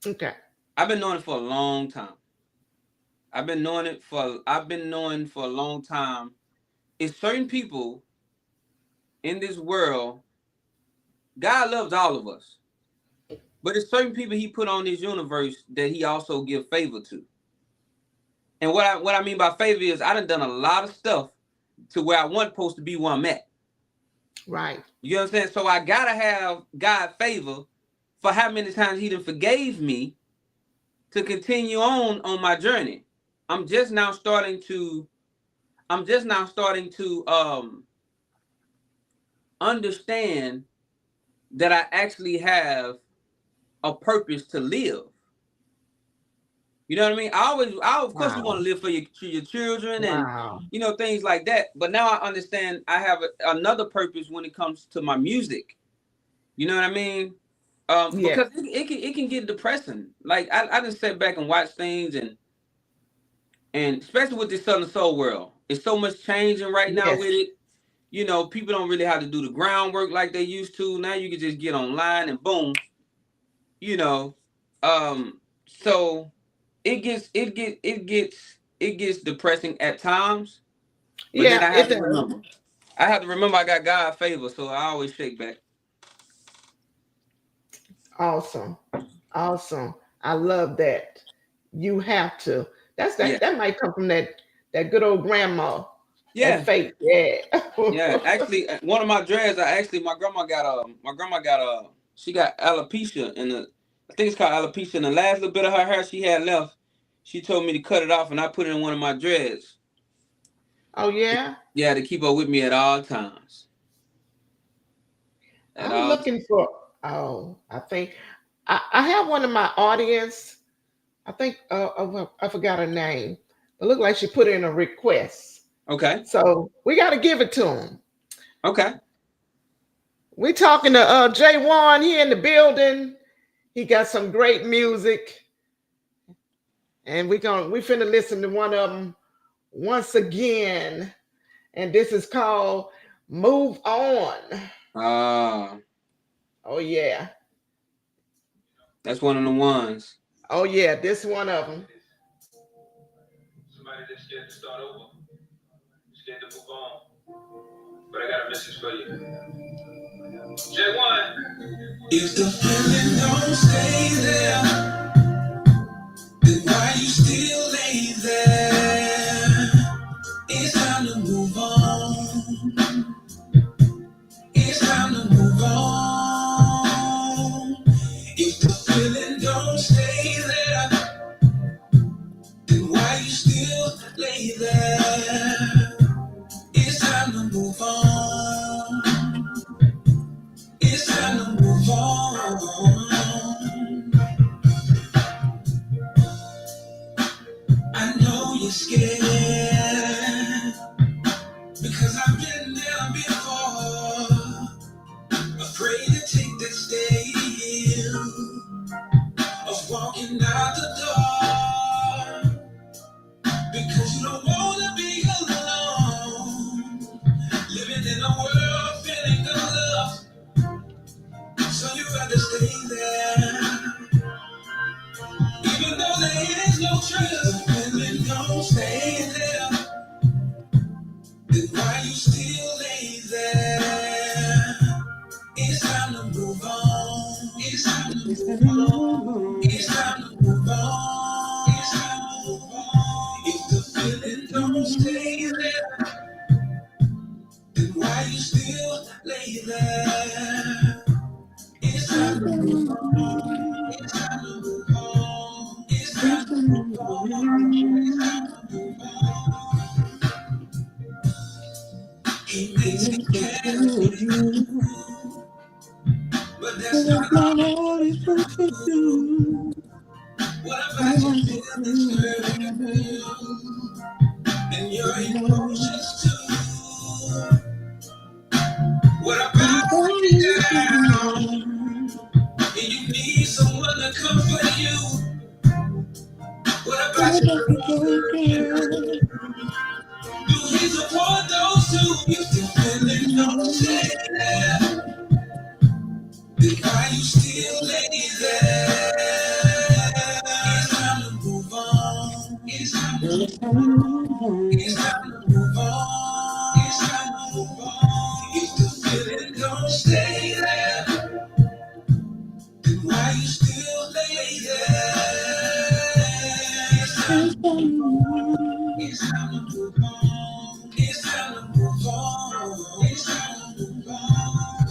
Okay. I've been knowing it for a long time. I've been knowing for a long time. It's certain people in this world, God loves all of us. But it's certain people he put on this universe that he also give favor to. And what I mean by favor is I done a lot of stuff to where I wasn't supposed to be where I'm at. Right. You know what I'm saying? So I gotta have God favor for how many times he done forgave me to continue on my journey. I'm just now starting to I'm just now starting to understand that I actually have a purpose to live. You know what I mean? Of course, you want Wow. to live for your children and Wow. things like that. But now I understand I have another purpose when it comes to my music. You know what I mean? Yeah. Because it can get depressing. Like I just sit back and watch things and especially with this Southern Soul world, it's so much changing right now with Yes. it. People don't really have to do the groundwork like they used to. Now you can just get online and boom, you know. So it gets depressing at times, but then Yeah, I it have to does. remember. I have to remember I got God favor, so I always shake back. Awesome. Awesome. I love that. You have to. That's Yeah, that might come from that good old grandma. That yeah, faith. Yeah. yeah. Actually, one of my dreads, I actually my grandma got she got alopecia in the, I think it's called alopecia. In the last little bit of her hair she had left, she told me to cut it off, and I put it in one of my dreads. Oh yeah. Yeah, to keep her with me at all times. At I'm all times. looking for oh, I think I have one in my audience. I think I forgot her name. But look like she put in a request. Okay, So we gotta give it to him. okay. We talking to J-WONN here in the building. He got some great music. And we finna listen to one of them once again. And this is called Move On. Ah, Oh yeah. that's one of the ones. Oh yeah, this one of them. Somebody that's scared to start over, scared to move on. But I got a message for you. J-WONN. If the feeling don't stay there, then why you still lay there? It's time to move on. It's time to move on. If the feeling don't stay there, then why you still lay there? It's time to move on. It's time to move on. I know you're scared because I've been there before. Afraid to take that step of walking out the door because you don't wanna be alone. Living in a world feeling unloved, so you rather stay there. Even though there is no trust, feeling don't stay there. Then why you still lay there? It's time to move on. It's time to move on. It's time to move on. It's time to move on. If the feeling don't stay there, then why you still lay there? It's time to move on. It's time to move on. It's time to move on. It's time to move on. He makes me care for you, but that's not all he's supposed to do. What about your feelings, girl? And your emotions too. What about when you're down and you need someone to comfort you? What about your girl? Do he support those two? If the feeling don't stay there, then why you still lay there? It's time to move on. It's time to move on. It's time to move on. It's time to move on. If the feeling don't stay there, then why you still lay there? It's time to move on. It's time to move on. It's time to move on. It's time to move on.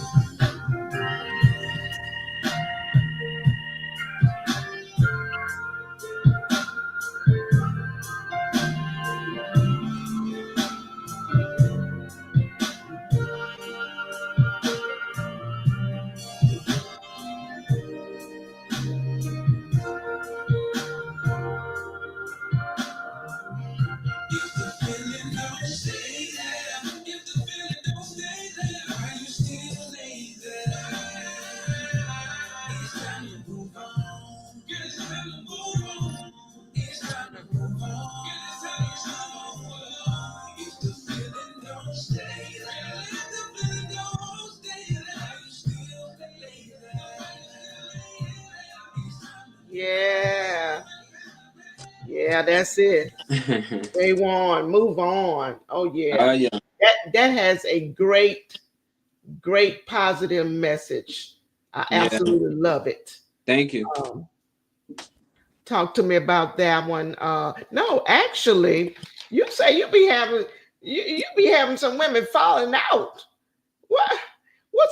If the feeling don't stay there, if the feeling don't stay there, why you still lay there? It's time to move on. Girl, it's time to move on. It's time to move on. Girl, it's time to move on. If the feeling don't stay there, if the feeling don't stay there, why you still lay there? It's time Yeah. Yeah, that's it. J-WONN, move on. Oh yeah. Oh yeah. That that has a great positive message. I Yeah. absolutely love it. Thank you. Um, talk to me about that one. No, actually, you say you be having some women falling out. What?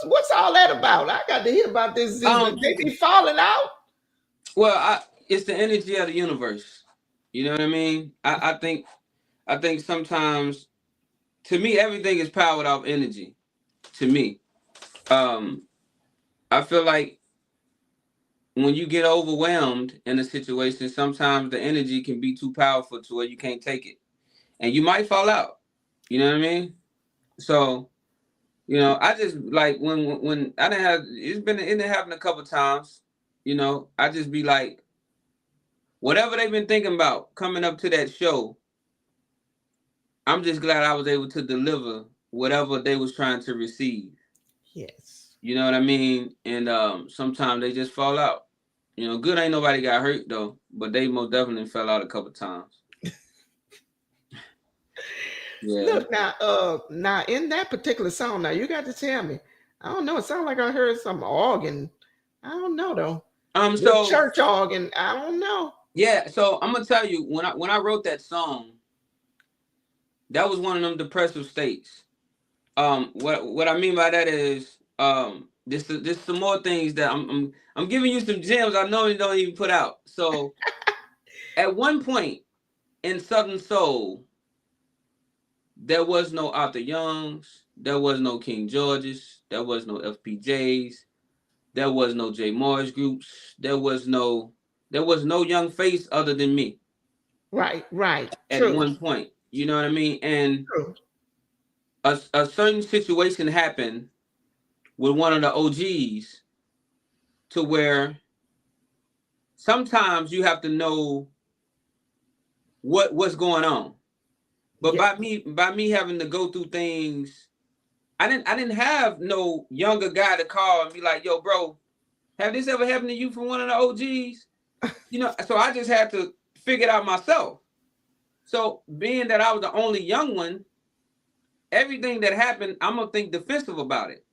What's all that about? I got to hear about this. Um. They be falling out. Well, it's the energy of the universe. You know what I mean? I think sometimes, to me, everything is powered off energy. To me, um, I feel like when you get overwhelmed in a situation, sometimes the energy can be too powerful to where you can't take it, and you might fall out. You know what I mean? So, I just like when I didn't have it didn't happen a couple times. I just be like, whatever they've been thinking about coming up to that show, I'm just glad I was able to deliver whatever they was trying to receive. Yes. You know what I mean? And sometimes they just fall out. Good ain't nobody got hurt though, but they most definitely fell out a couple times. Yeah. Look now, now in that particular song, now you got to tell me. I don't know. It sounds like I heard some organ. I don't know though. The So church organ. I don't know. yeah, so I'm gonna tell you when I wrote that song, that was one of them depressive states. What I mean by that is this some more things that I'm giving you some gems I know you don't even put out. So at one point in Southern Soul, there was no Arthur Youngs, there was no King Georges, there was no FPJs, there was no J Morris groups, there was no young face other than me Right, right. at True, one point. You know what I mean? And true. a certain situation happened with one of the OGs to where sometimes you have to know what's going on. But Yeah. by me having to go through things, I didn't have no younger guy to call and be like, yo, bro, have this ever happened to you from one of the OGs? So I just had to figure it out myself. So being that I was the only young one, everything that happened, I'm gonna think defensive about it.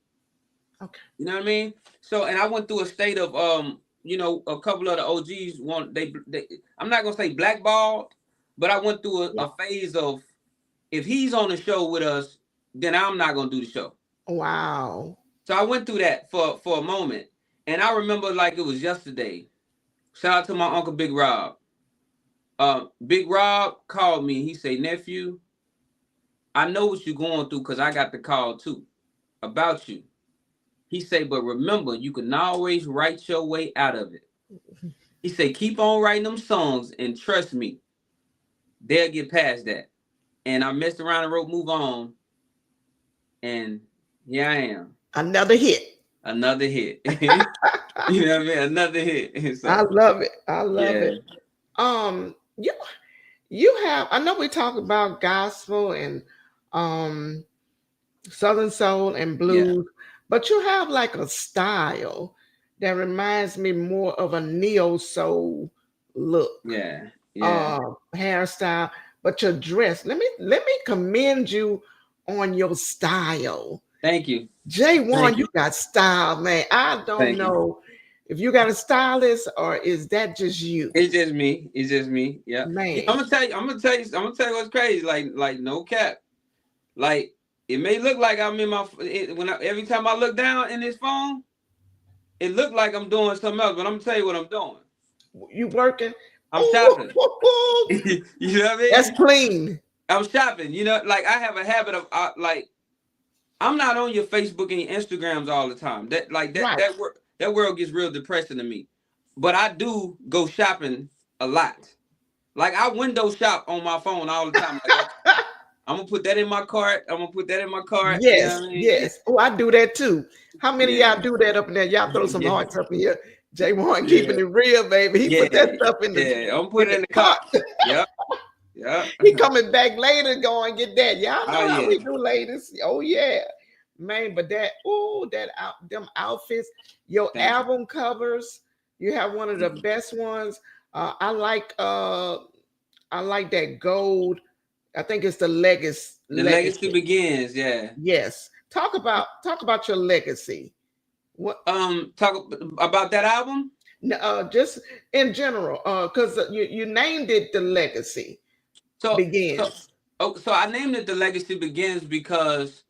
Okay. You know what I mean? So, and I went through a state of a couple of the OGs want they I'm not gonna say blackballed, but I went through a, Yeah. a phase of, if he's on the show with us, then I'm not gonna do the show. Wow. So I went through that for a moment, and I remember like it was yesterday. Shout out to my uncle Big Rob. Big Rob called me. He say, nephew, I know what you're going through because I got the call too about you. He say, but remember, you can always write your way out of it. He say, keep on writing them songs and trust me, they'll get past that. And I messed around and wrote Move On, and here I am. Another hit. Another hit. You know what I mean? Another hit. I So love it. I love yeah. it. You you have. I know we talk about gospel and um Southern soul and Yeah. blues, but you have like a style that reminds me more of a neo soul look, Yeah. Yeah. hairstyle. But your dress, let me commend you on your style. Thank you. J-WONN, Thank you you. got style, man. I don't Thank you. know if you got a stylist or is that just you, It's just me. It's just me. Yeah. I'm man. gonna tell you. What's crazy. Like no cap. Like it may look like I'm in every time I look down in this phone, it looked like I'm doing something else. But I'm gonna tell you what I'm doing. You working? I'm shopping. Oh, You know what I that's mean? clean. I'm shopping. Like I have a habit of like I'm not on your Facebook and your Instagrams all the time. That like that Right. that world gets real depressing to me. But I do go shopping a lot. Like I window shop on my phone all the time. Like, okay, I'm gonna put that in my cart. I'm gonna put that in my cart. You know Yes, what I mean? yes. Oh, I do that too. How many of Yeah, y'all do that up in there? Y'all throw some yeah, hearts up in here. J-WONN yeah, keeping it real, baby. He yeah, put that stuff in the yeah. I'm gonna put in it the in the cart. cart. Yep, yep. He coming back later, go and get that. Y'all Oh know how yeah. we do, ladies. Oh yeah, man. But that, oh, them outfits, your Thank you. album covers. You have one of the Thank you. best ones. I like that gold I think it's the legacy. The legacy Legacy. begins. Yeah. Yes. Talk about your legacy. What? Talk about that album. Just in general, because you named it the legacy So so begins. so I named it the legacy begins because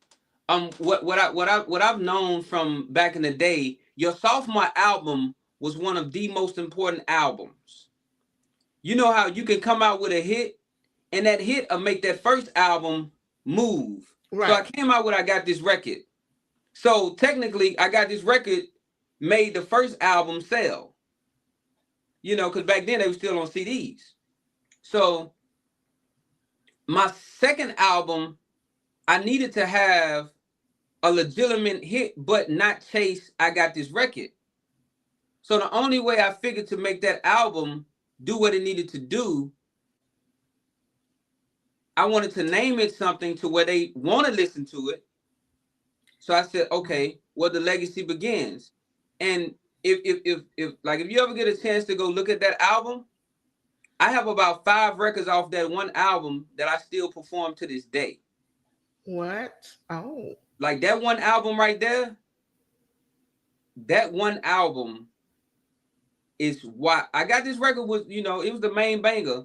what I've known from back in the day, your sophomore album was one of the most important albums. You know how you can come out with a hit and that hit will make that first album move. So I Right. came out with I Got This Record. So technically I Got This Record made the first album sell. You know, because back then they were still on CDs. So my second album, I needed to have a legitimate hit, but not chase I Got This Record. So the only way I figured to make that album do what it needed to do, I wanted to name it something to where they want to listen to it. So I said, okay, well, the legacy begins. And if you ever get a chance to go look at that album, I have about 5 records off that one album that I still perform to this day. What? Oh, Like that one album right there, that one album is why I Got This Record was, it was the main banger,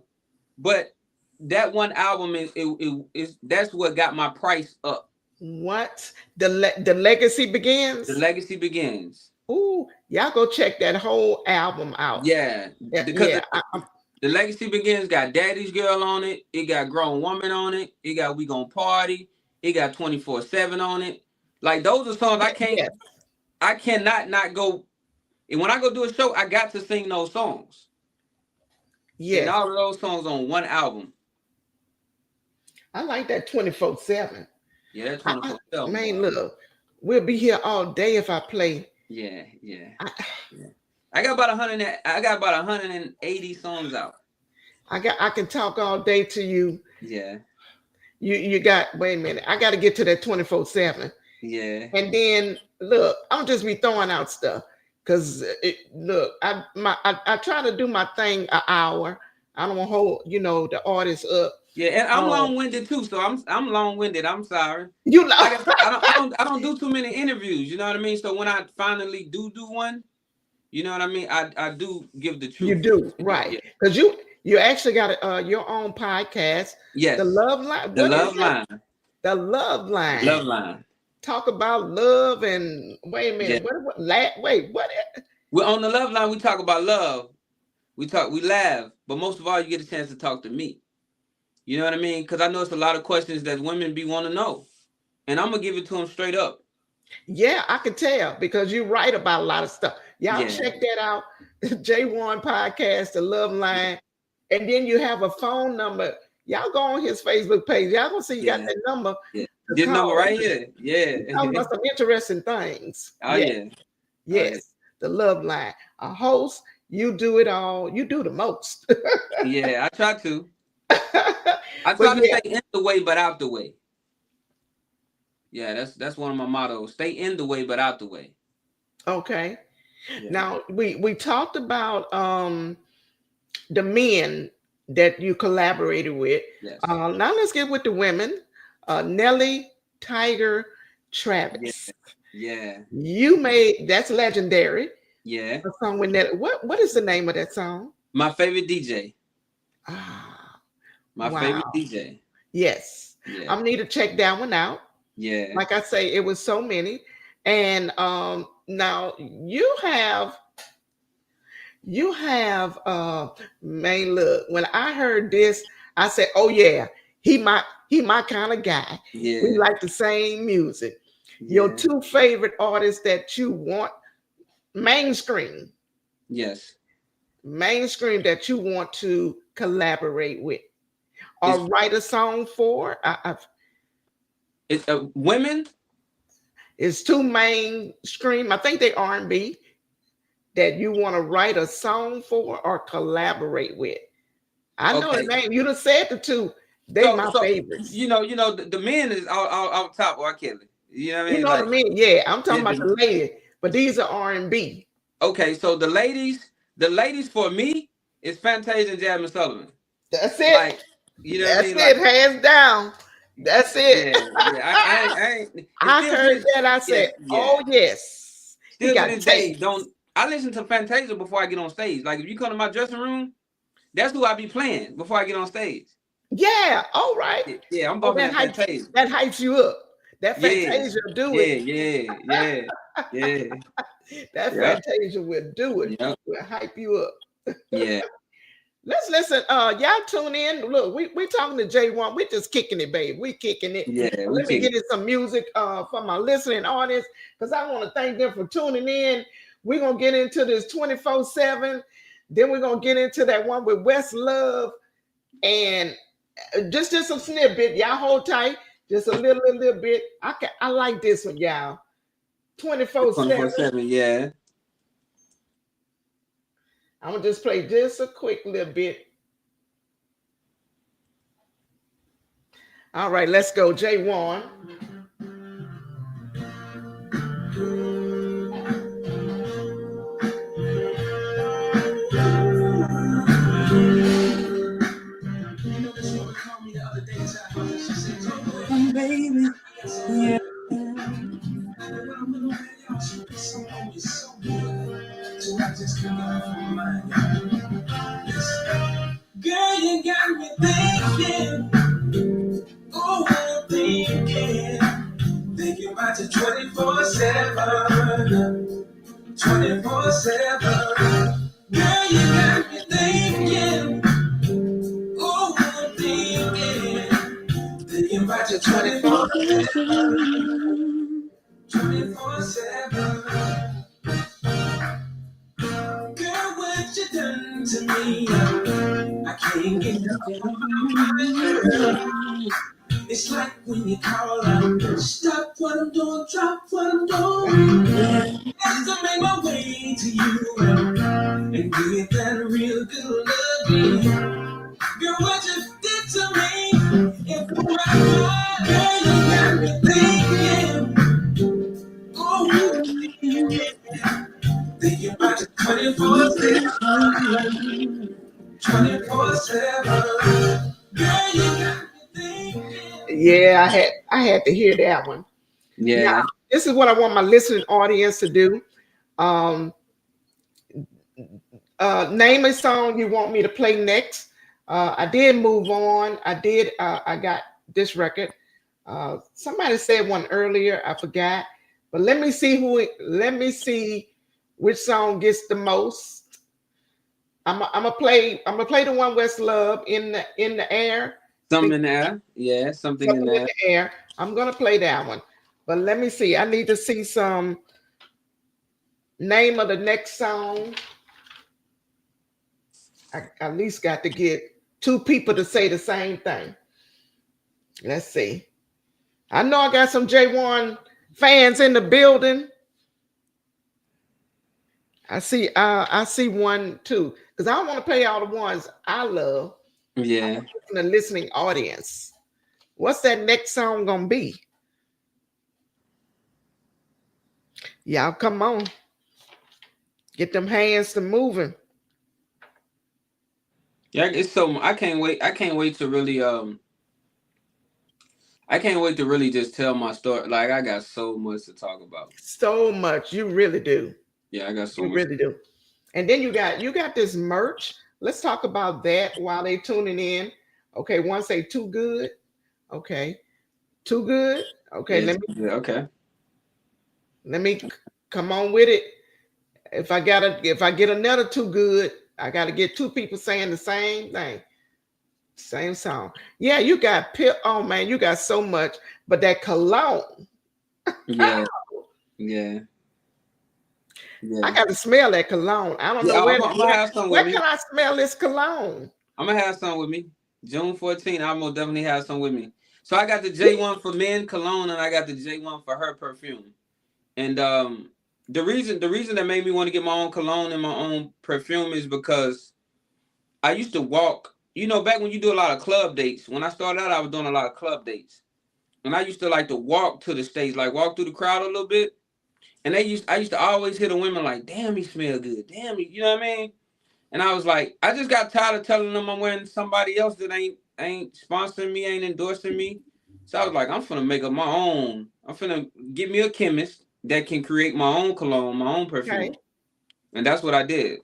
but that one album is that's what got my price up. what? The legacy The begins. legacy begins. Ooh, y'all go check that whole album out. Yeah, Yeah, because yeah. the legacy begins got Daddy's Girl on it. It got Grown Woman on it. It got We Gon' Party. It got 24/7 on it. Like those are songs Yes, I cannot not go. And when I go do a show, I got to sing those songs. And yes. all of those songs on one album. I like that 24/7. Yeah, that I, 24/7, man, boy. look, we'll be here all day if I play. Yeah, yeah, I, yeah. I got about 100. I got about 180 songs out. I can talk all day to you. Yeah, You got wait a minute. I got to get to that 24/7. yeah, And then look, I'll just be throwing out stuff because look, I try to do my thing an hour. I don't want to hold the artist up. yeah. And I'm Um, long winded too, so I'm long winded. I'm sorry. you know, Like I said, I don't do too many interviews. You know what I mean? So when I finally do one, you know what I mean. I do give the you truth. do You know, right yeah. because you actually got your own podcast, the Yes. Love Line. The What is love that? line. The Love The Line. love line. Talk about love and wait a Yeah. minute. Wait, what? We're on the love line. We talk about love. We laugh, but most of all, you get a chance to talk to me. You know what I mean? Because I know it's a lot of questions that women be want to know, and I'm gonna give it to them straight up. Yeah, I can tell because you write about a lot of stuff. Y'all Yeah, check that out. J-WONN podcast, the Love yeah, Line. And then you have a phone number. Y'all go on his Facebook page. Y'all gonna see you got yeah, that number yeah. to This number call. right here. Talking Yeah. about some interesting things. Oh Yeah, yeah. Oh yeah. yes. The Love Line. A host, you do it all. You do the most. Yeah. I try to. I But try to yeah, stay in the way, but out the way. Yeah, that's one of my mottos. Stay in the way, but out the way. okay. Yeah. Now we talked about the men that you collaborated with. Yes. Now let's get with the women. Nelly, Tiger, Yeah. Travis. Yeah. You made that's legendary. Yeah. A song with Nelly. What is the name of that song? My favorite DJ. Ah, My wow. favorite DJ. Yes. Yeah. I need to check that one out. Yeah. Like I say, it was so many. And now you have man, look, when I heard this, I said, oh yeah, he my kind of guy. Yeah. We like the same music. Your Yeah. two favorite artists that you want mainstream, Yes. mainstream that you want to collaborate with or It's write a song for. it's women. It's two mainstream. I think they R&B that you want to write a song for or collaborate with. I know the Okay. name. You done said the two. They my So favorites. the men is all top R. Kelly. You know what I You mean? know what I Like mean? Yeah, I'm talking yeah, about the lady, but these are R&B. okay, so the ladies for me is Fantasia and Jasmine Sullivan. That's Like it. You know what I That's mean? it, Like, hands down. That's it. yeah, yeah. I ain't. And I still to heard this, that. I yes, said, yeah. "Oh yes, he Still to got this day, tape." don't I listen to Fantasia before I get on stage? Like, if you come to my dressing room, that's who I be playing before I get on stage. Yeah. All right. Yeah, I'm Oh, bumping that Fantasia. that hypes you up. That Yeah, Fantasia will do it. yeah, yeah, yeah, yeah, That yeah, Fantasia will do it. yeah, Will hype you up. yeah, Let's listen. Y'all tune in. Look, we talking to J-WONN. We just kicking it, babe. We kicking it. yeah. We Let me kick get it. in some music for my listening audience because I want to thank them for tuning in. We're gonna get into this 24/7. Then we're gonna get into that one with West Love and just a snippet. Y'all hold tight. Just a little bit. I like this one, y'all. 24/7. 24/7. Yeah. I'm gonna just play just a quick little bit. All right, let's go, J-WONN. Baby. Yeah. Girl, you got me thinking, oh, I'm thinking about you 24/7, 24/7. Girl, you got me thinking, oh, I'm thinking about you 24/7, 24/7. Girl, what you done to me? I can't get enough of my. It's like when you call out, stop what I'm doing, drop what I'm doing. As to make my way to you and get that real good loving. Girl, what you did to me, if my heart, girl, you got me thinking, oh, thinking about you 24/7, 24/7. Girl, you got me thinking. Yeah, I had to hear that one. Now, Yeah. this is what I want my listening audience to do. Um, name a song you want me to play next. I did move on. I got this record. Somebody said one earlier. I forgot. But let me see let me see which song gets the most. I'm gonna play the one West Love in the air. Something in there. Yeah, something in Something in there. the air. I'm gonna play that one. But let me see. I need to see some name of the next song. I at least got to get two people to say the same thing. Let's see. I know I got some J-WONN fans in the building. I see one too. Because I don't want to play all the ones I love. I Yeah. want the listening audience. What's that next song gonna be? Y'all come on. Get them hands to moving. Yeah, it's so I can't wait. I can't wait to really just tell my story. Like, I got so much to talk about. So much. You really do. Yeah, I got so You much. really do. And then you got this merch. Let's talk about that while they tuning in. Okay, one say too good. Okay, too good. Okay, Yeah, yeah, okay. let me come on with it. If I get another too good, I gotta get two people saying the same thing, same song. Yeah, you got oh man, you got so much, but that cologne, Yeah, yeah, I yeah. got to smell that cologne. I don't know Yeah, I'm gonna have some with where me. can I smell this cologne? I'm gonna have some with me. June 14th, I'm gonna definitely have some with me. So I got the J-WONN for men cologne, and I got the J-WONN for her perfume. And the reason that made me want to get my own cologne and my own perfume is because I used to walk. You know, back when you do a lot of club dates. When I started out, I was doing a lot of club dates, and I used to like to walk to the stage, like walk through the crowd a little bit. And I used to always hear the women like, "Damn, he smell good. Damn, you know what I mean?" And I was like, I just got tired of telling them I'm wearing somebody else that ain't ain't sponsoring me, ain't endorsing me. So I was like, I'm finna make up my own. I'm finna get me a chemist that can create my own cologne, my own Okay. perfume. And that's what I did.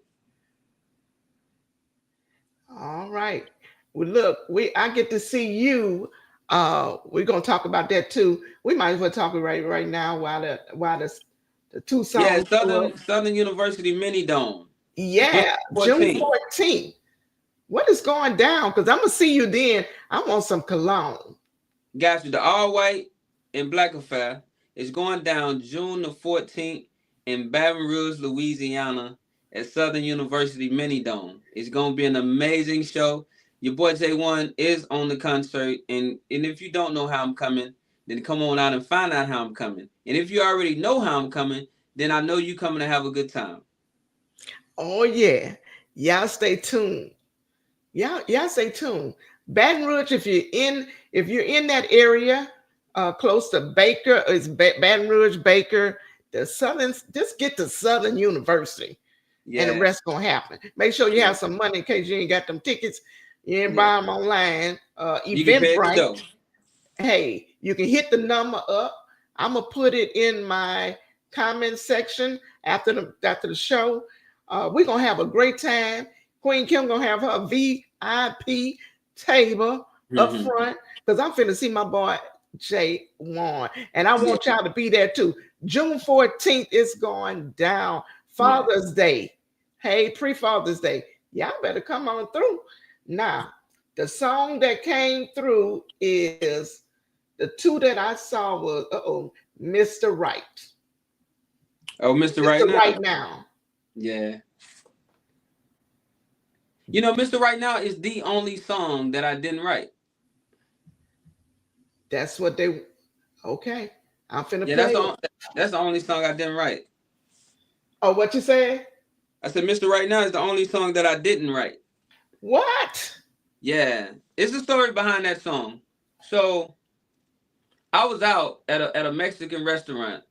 All right. Well, look, I get to see you. We're gonna talk about that too. We might as well talk right now while the two Yeah, songs go up. Southern University Mini Dome, June Yeah, June 14th. 14th. What is going down? Because I'm gonna see you then. I want some cologne. Got you. The all white and black affair is going down June the 14th in Baton Rouge, Louisiana at Southern University Mini Dome. It's gonna be an amazing show. Your boy J-WONN is on the concert, and if you don't know how I'm coming, then come on out and find out how I'm coming. And if you already know how I'm coming, then I know you coming to have a good time. Oh yeah. Y'all stay tuned. Y'all stay tuned. Baton Rouge, if you're in that area, close to Baker, it's Baton Rouge, Baker, the Southern, just get to Southern University, and the Yeah, rest gonna happen. Make sure you yeah, have some money in case you ain't got them tickets. You ain't yeah. buy them online. You can pay at the Eventbrite. door. Hey, you can hit the number up. I'm gonna put it in my comment section after the show. We're gonna have a great time. Queen Kim gonna have her VIP table up Mhm. front because I'm finna see my boy J-WONN, and I Yeah, want y'all to be there too. June 14th is going down. yeah. Father's Day. Hey, pre-Father's Day. Y'all better come on through. Now, the song that came through is the two that I saw was Mr. Right. Oh, Mr. Right Mr. Now. Right now. Yeah. You know, Mr. Right Now is the only song that I didn't write. That's what they okay. I'm finna Yeah, play it. that's the only song I didn't write. Oh, what you say? I said Mr. Right Now is the only song that I didn't write. What? Yeah. It's a story behind that song. So I was out at a Mexican restaurant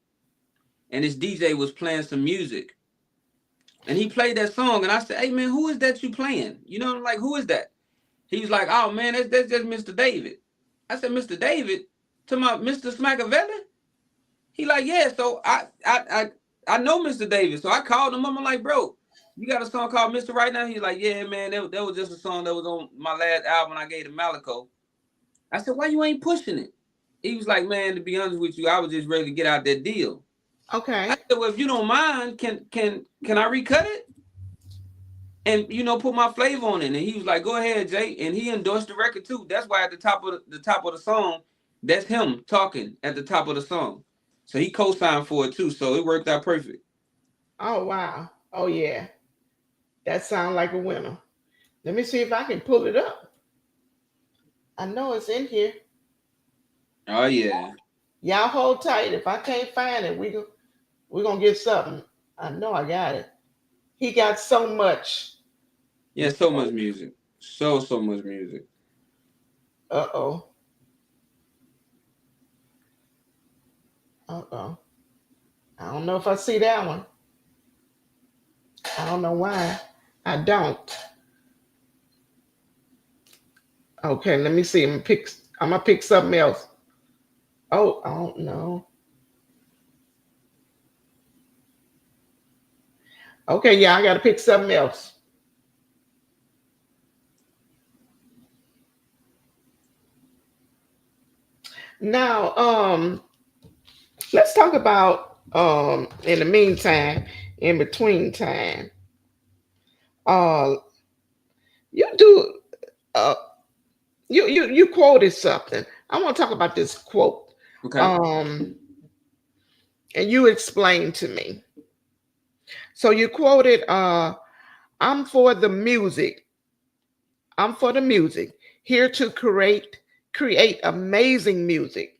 and this DJ was playing some music. And he played that song and I said, "Hey man, who is that you playing?" You know, like who is that? He was like, "Oh man, that's just Mr. David." I said, "Mr. David? To my Mr. Smackavelli?" He like, "Yeah." So I know Mr. Davis. So I called him up. I'm like, "Bro, you got a song called Mr. Right Now?" He's like, "Yeah, man, that was just a song that was on my last album I gave to Malico." I said, "Why you ain't pushing it?" He was like, "Man, to be honest with you, I was just ready to get out that deal." I Okay. said, "Well, if you don't mind, can I recut it and put my flavor on it?" And he was like, "Go ahead, Jay." And he endorsed the record too. That's why at the top of the top of the song, that's him talking at the top of the song. So he co-signed for it too. So it worked out perfect. Oh wow. Oh yeah. That sounds like a winner. Let me see if I can pull it up. I know it's in here. Oh yeah. Y'all hold tight. If I can't find it, we're gonna get something. I know I got it. He got so much. Yeah, so much music. So much music. Uh-oh. Uh-oh. I don't know if I see that one. I don't know why. I don't. Okay, let me see. I'm gonna pick something else. Oh, I don't know. Okay, yeah, I gotta pick something else. Now, let's talk about in the meantime, in between time. Uh you do uh you quoted something. I want to talk about this quote. Okay. Um and you explained to me. So you quoted I'm for the music. I'm for the music. Here to create amazing music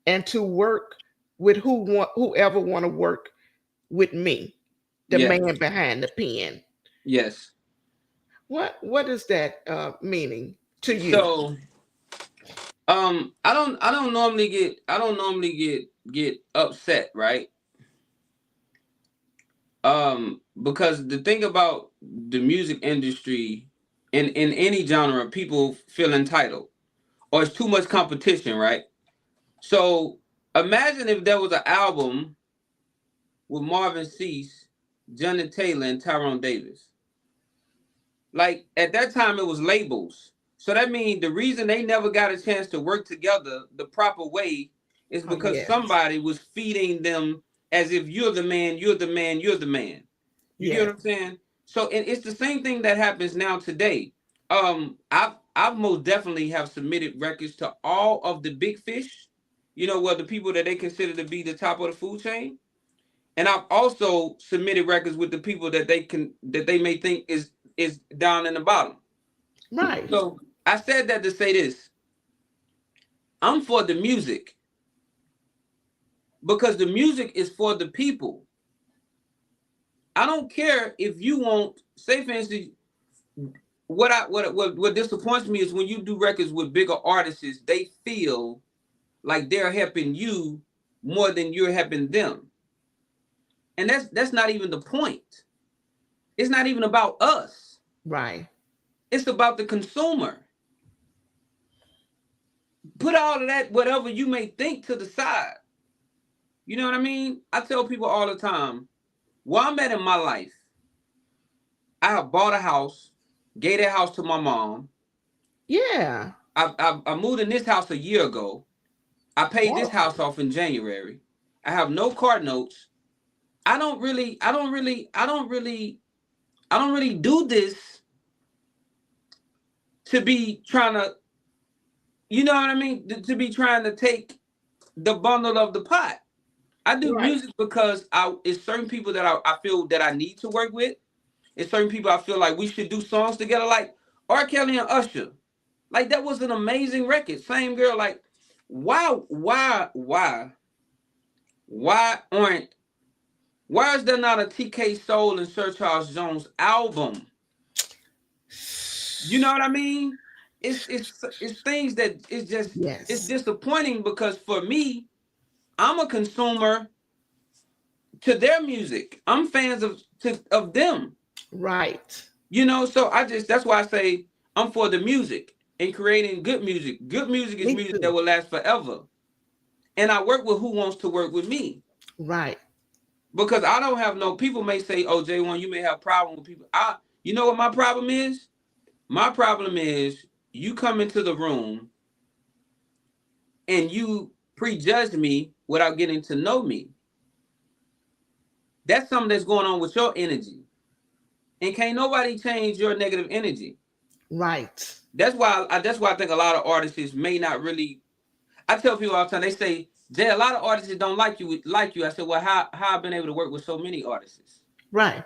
and to work with whoever want to work with me, the Yeah. man behind the pen. Yes. What is that meaning to you? So I don't normally get upset, right? Because the thing about the music industry, in any genre, people feel entitled, or it's too much competition, right? So imagine if there was an album with Marvin Cease, Johnny Taylor, and Tyrone Davis. Like at that time, it was labels. So that means the reason they never got a chance to work together the proper way is Oh, because yes. somebody was feeding them as if you're the man, you're the man, you're the man. You get Yes. what I'm saying? So and it's the same thing that happens now today. I've most definitely have submitted records to all of the big fish, well, the people that they consider to be the top of the food chain. And I've also submitted records with the people that they may think is down in the bottom. Right. So I said that to say this. I'm for the music because the music is for the people. I don't care if you want, say for instance, what disappoints me is when you do records with bigger artists, they feel like they're helping you more than you're helping them. And that's not even the point. It's not even about us. Right. It's about the consumer. Put all of that, whatever you may think, to the side. You know what I mean? I tell people all the time, where I'm at in my life, I have bought a house, gave that house to my mom. Yeah. I moved in this house a year ago. I paid this Wow. house off in January. I have no car notes. I don't really do this to be trying to, you know what I mean? To be trying to take the bundle of the pot. I do Right. music because it's certain people that I feel that I need to work with. It's certain people I feel like we should do songs together, like R. Kelly and Usher. Like that was an amazing record. Same girl. Like, why aren't why is there not a TK Soul and Sir Charles Jones album? You know what I mean? It's things that it's Yes. disappointing because for me, I'm a consumer to their music. I'm fans of them. Right. So that's why I say I'm for the music and creating good music. Good music is Me music that too. will last forever. And I work with who wants to work with me. Right. Because I don't have no people may say, oh, J-WONN, you may have a problem with people. You know what my problem is? My problem is you come into the room and you prejudge me without getting to know me. That's something that's going on with your energy. And can't nobody change your negative energy. Right. That's why I think a lot of artists may not really. I tell people all the time, they say, Jay, a lot of artists don't like you. I said, well, how I've been able to work with so many artists. Right.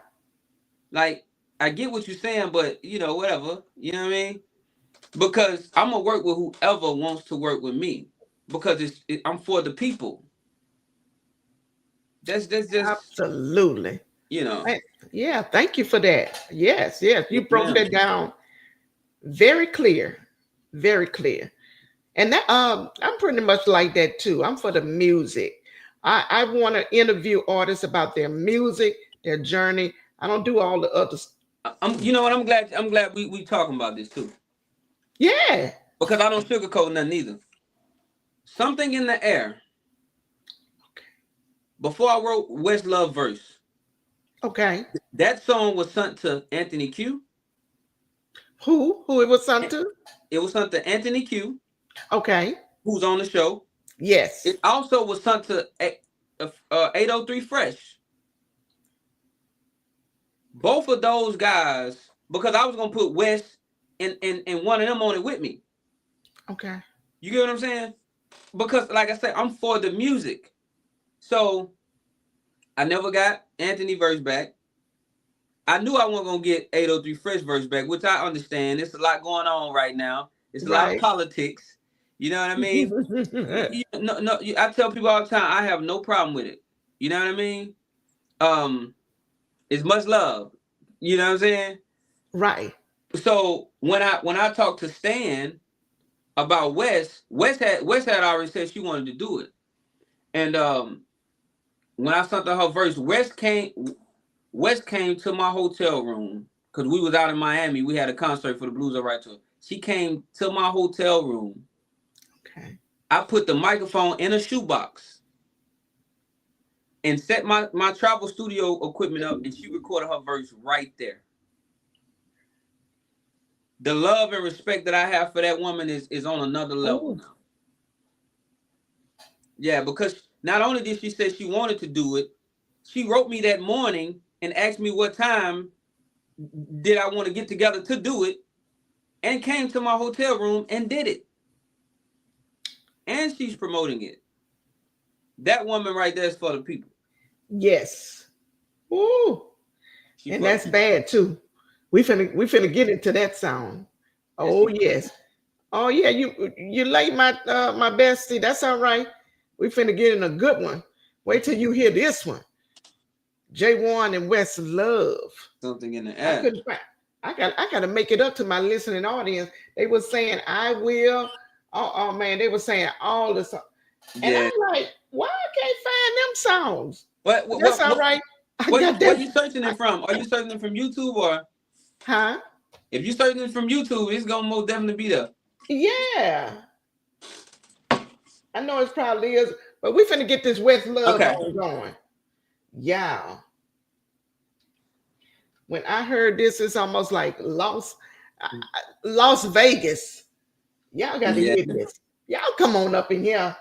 Like, I get what you're saying, but whatever. You know what I mean? Because I'm gonna work with whoever wants to work with me. Because I'm for the people. That's just Absolutely. you know. Hey, yeah, thank you for that. Yes, yes. You Yes, broke ma'am. that down very clear. Very clear. And that I'm pretty much like that too. I'm for the music. I want to interview artists about their music, their journey. I don't do all the others. You know what? I'm glad we talking about this too. Yeah. Because I don't sugarcoat nothing either. Something in the air. Before I wrote West Love verse, Okay. that song was sent to Anthony Q. Who it was sent to? It was sent to Anthony Q, Okay. who's on the show. Yes. It also was sent to 803 Fresh. Both of those guys, because I was gonna put West and one of them on it with me. Okay. You get what I'm saying? Because like I said, I'm for the music. So I never got Anthony verse back. I knew I wasn't gonna get 803 Fresh verse back, which I understand. There's a lot going on right now. It's a lot of Right. politics. You know what I mean? No, I tell people all the time, I have no problem with it. You know what I mean? Um, it's much love. You know what I'm saying? Right. So when I talked to Stan about West had already said she wanted to do it, and when I sent her verse, West came to my hotel room because we was out in Miami. We had a concert for the Blues Are Right tour. She came to my hotel room. Okay. I put the microphone in a shoebox and set my travel studio equipment up, and she recorded her verse right there. The love and respect that I have for that woman is on another level Oh, now. Yeah, because not only did she say she wanted to do it, she wrote me that morning and asked me what time did I want to get together to do it, and came to my hotel room and did it. And she's promoting it. That woman right there is for the people. yes. Ooh, She and for the that's people. bad too. We finna get into that song. Yes, Oh she for the yes. people. Oh yeah. You like my bestie. That's all right. We finna get in a good one. Wait till you hear this one. J-WONN and West Love. Something in the I air. couldn't find. I gotta make it up to my listening audience. They were saying I will. Oh man, they were saying all the songs. And Yeah. I'm like, why I can't find them songs? What But what that's what all what, right. I what, got what that. you searching it from? Are you searching it from YouTube, or Huh? if you searching it from YouTube, it's gonna most definitely be there. Yeah. I know it probably is, but we finna get this West Love Okay. on going. Yeah. When I heard this, it's almost like Las Vegas. Y'all got to Yeah. hear this. Y'all come on up in here.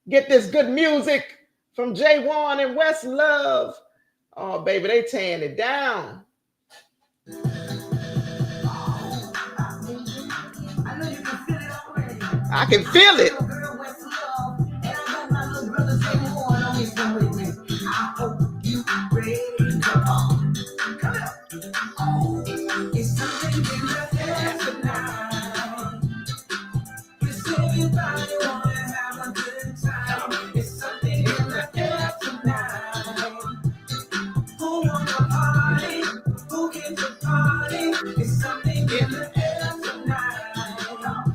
Get this good music from J-WONN and West Love. Oh, baby, they tearing it down. I can feel it. It's something in the air tonight. Cause everybody wanna have a good time. It's something in the air tonight. Who wanna party? Who came to party? It's something in the air tonight.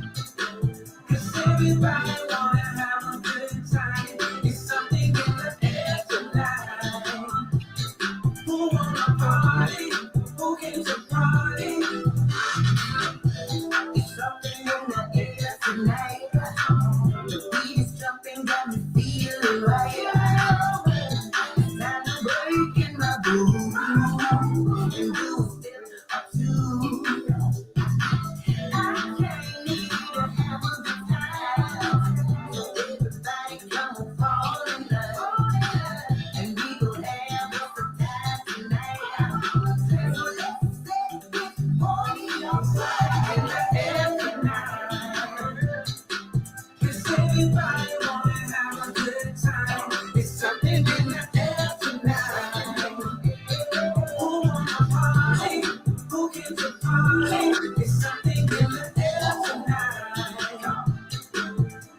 Cause everybody wanna have a good time. It's something in the air tonight. Who wanna party? Who came to party? It's something in the air tonight. The beat is jumping, got me feeling right. Time to break in my groove and do a step or two. I can't need to have a good time. So everybody come and fall in love, and we gon' have us a time tonight. So let's set this party on fire in the air tonight. 'Cause everybody wanna have a good time. It's something in the air tonight. Who wanna party? Who came to party? It's something in the air tonight.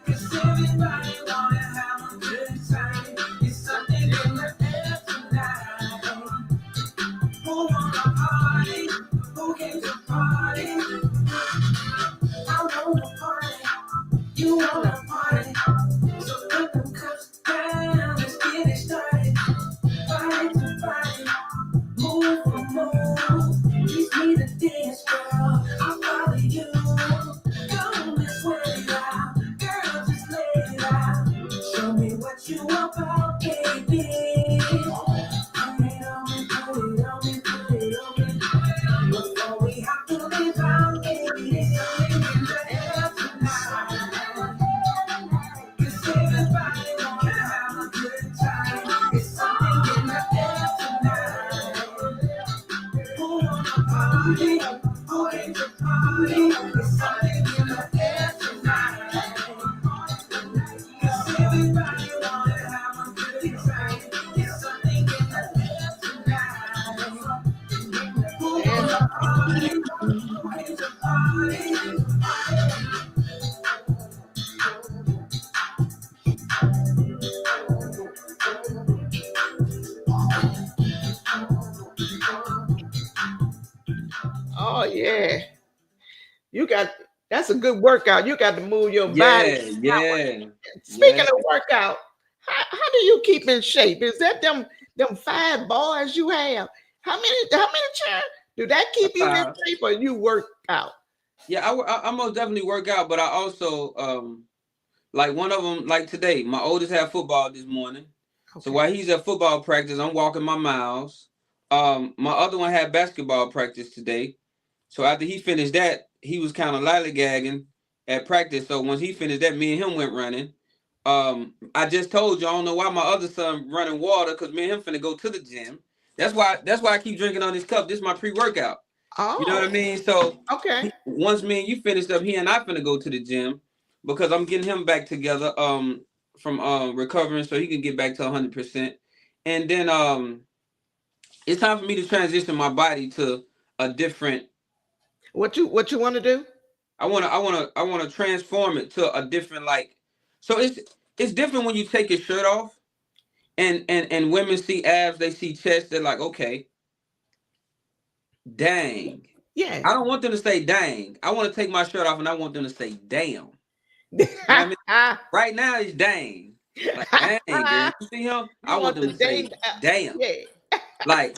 'Cause everybody wanna have a good time. It's something in the air tonight. Who wanna party? Who came to party? I wanna party. You wanna party. So put them cups down, let's get it started. Party to party, move for move. Teach me the dance, girl. I'll follow you. Come and sweat it out, girl. Just lay it out. Show me what you about, baby. Put it on me, put it on me, put it on me. Before we have to leave out, baby. It's something in the air tonight. 'Cause everybody wanna have a good time. It's something in the air tonight. Who wanna party? Who came to party? It's something in the air tonight. 'Cause everybody wanna have a good time. It's something in the air tonight. Who wanna party? Who came to party? Oh yeah. You got that's a good workout. You got to move your body. Yeah, yeah, Speaking yeah. of workout, how do you keep in shape? Is that them 5 bars you have? How many chair? Do that keep you in Uh, shape or you work out? yeah, I most definitely work out, but I also like one of them, like today, my oldest had football this morning. So Okay. while he's at football practice, I'm walking my miles. My other one had basketball practice today. So after he finished that, he was kind of lollygagging at practice. So once he finished that, me and him went running. I just told you I don't know why my other son running water because me and him finna go to the gym. That's why I keep drinking on this cup. This is my pre-workout. You know what I Oh, mean? So okay. once me and you finished up, he and I finna go to the gym because I'm getting him back together from recovering so he can get back to 100%. And then it's time for me to transition my body to a different. What you want to do? I wanna transform it to a different like. So it's different when you take your shirt off and women see abs, they see chest, they're like, okay, dang. Yeah. I don't want them to say dang. I want to take my shirt off and I want them to say damn. You know what I mean? Right now it's dang. Like dang, girl. You see him? I You want want them the to say dang? damn. Yeah. Like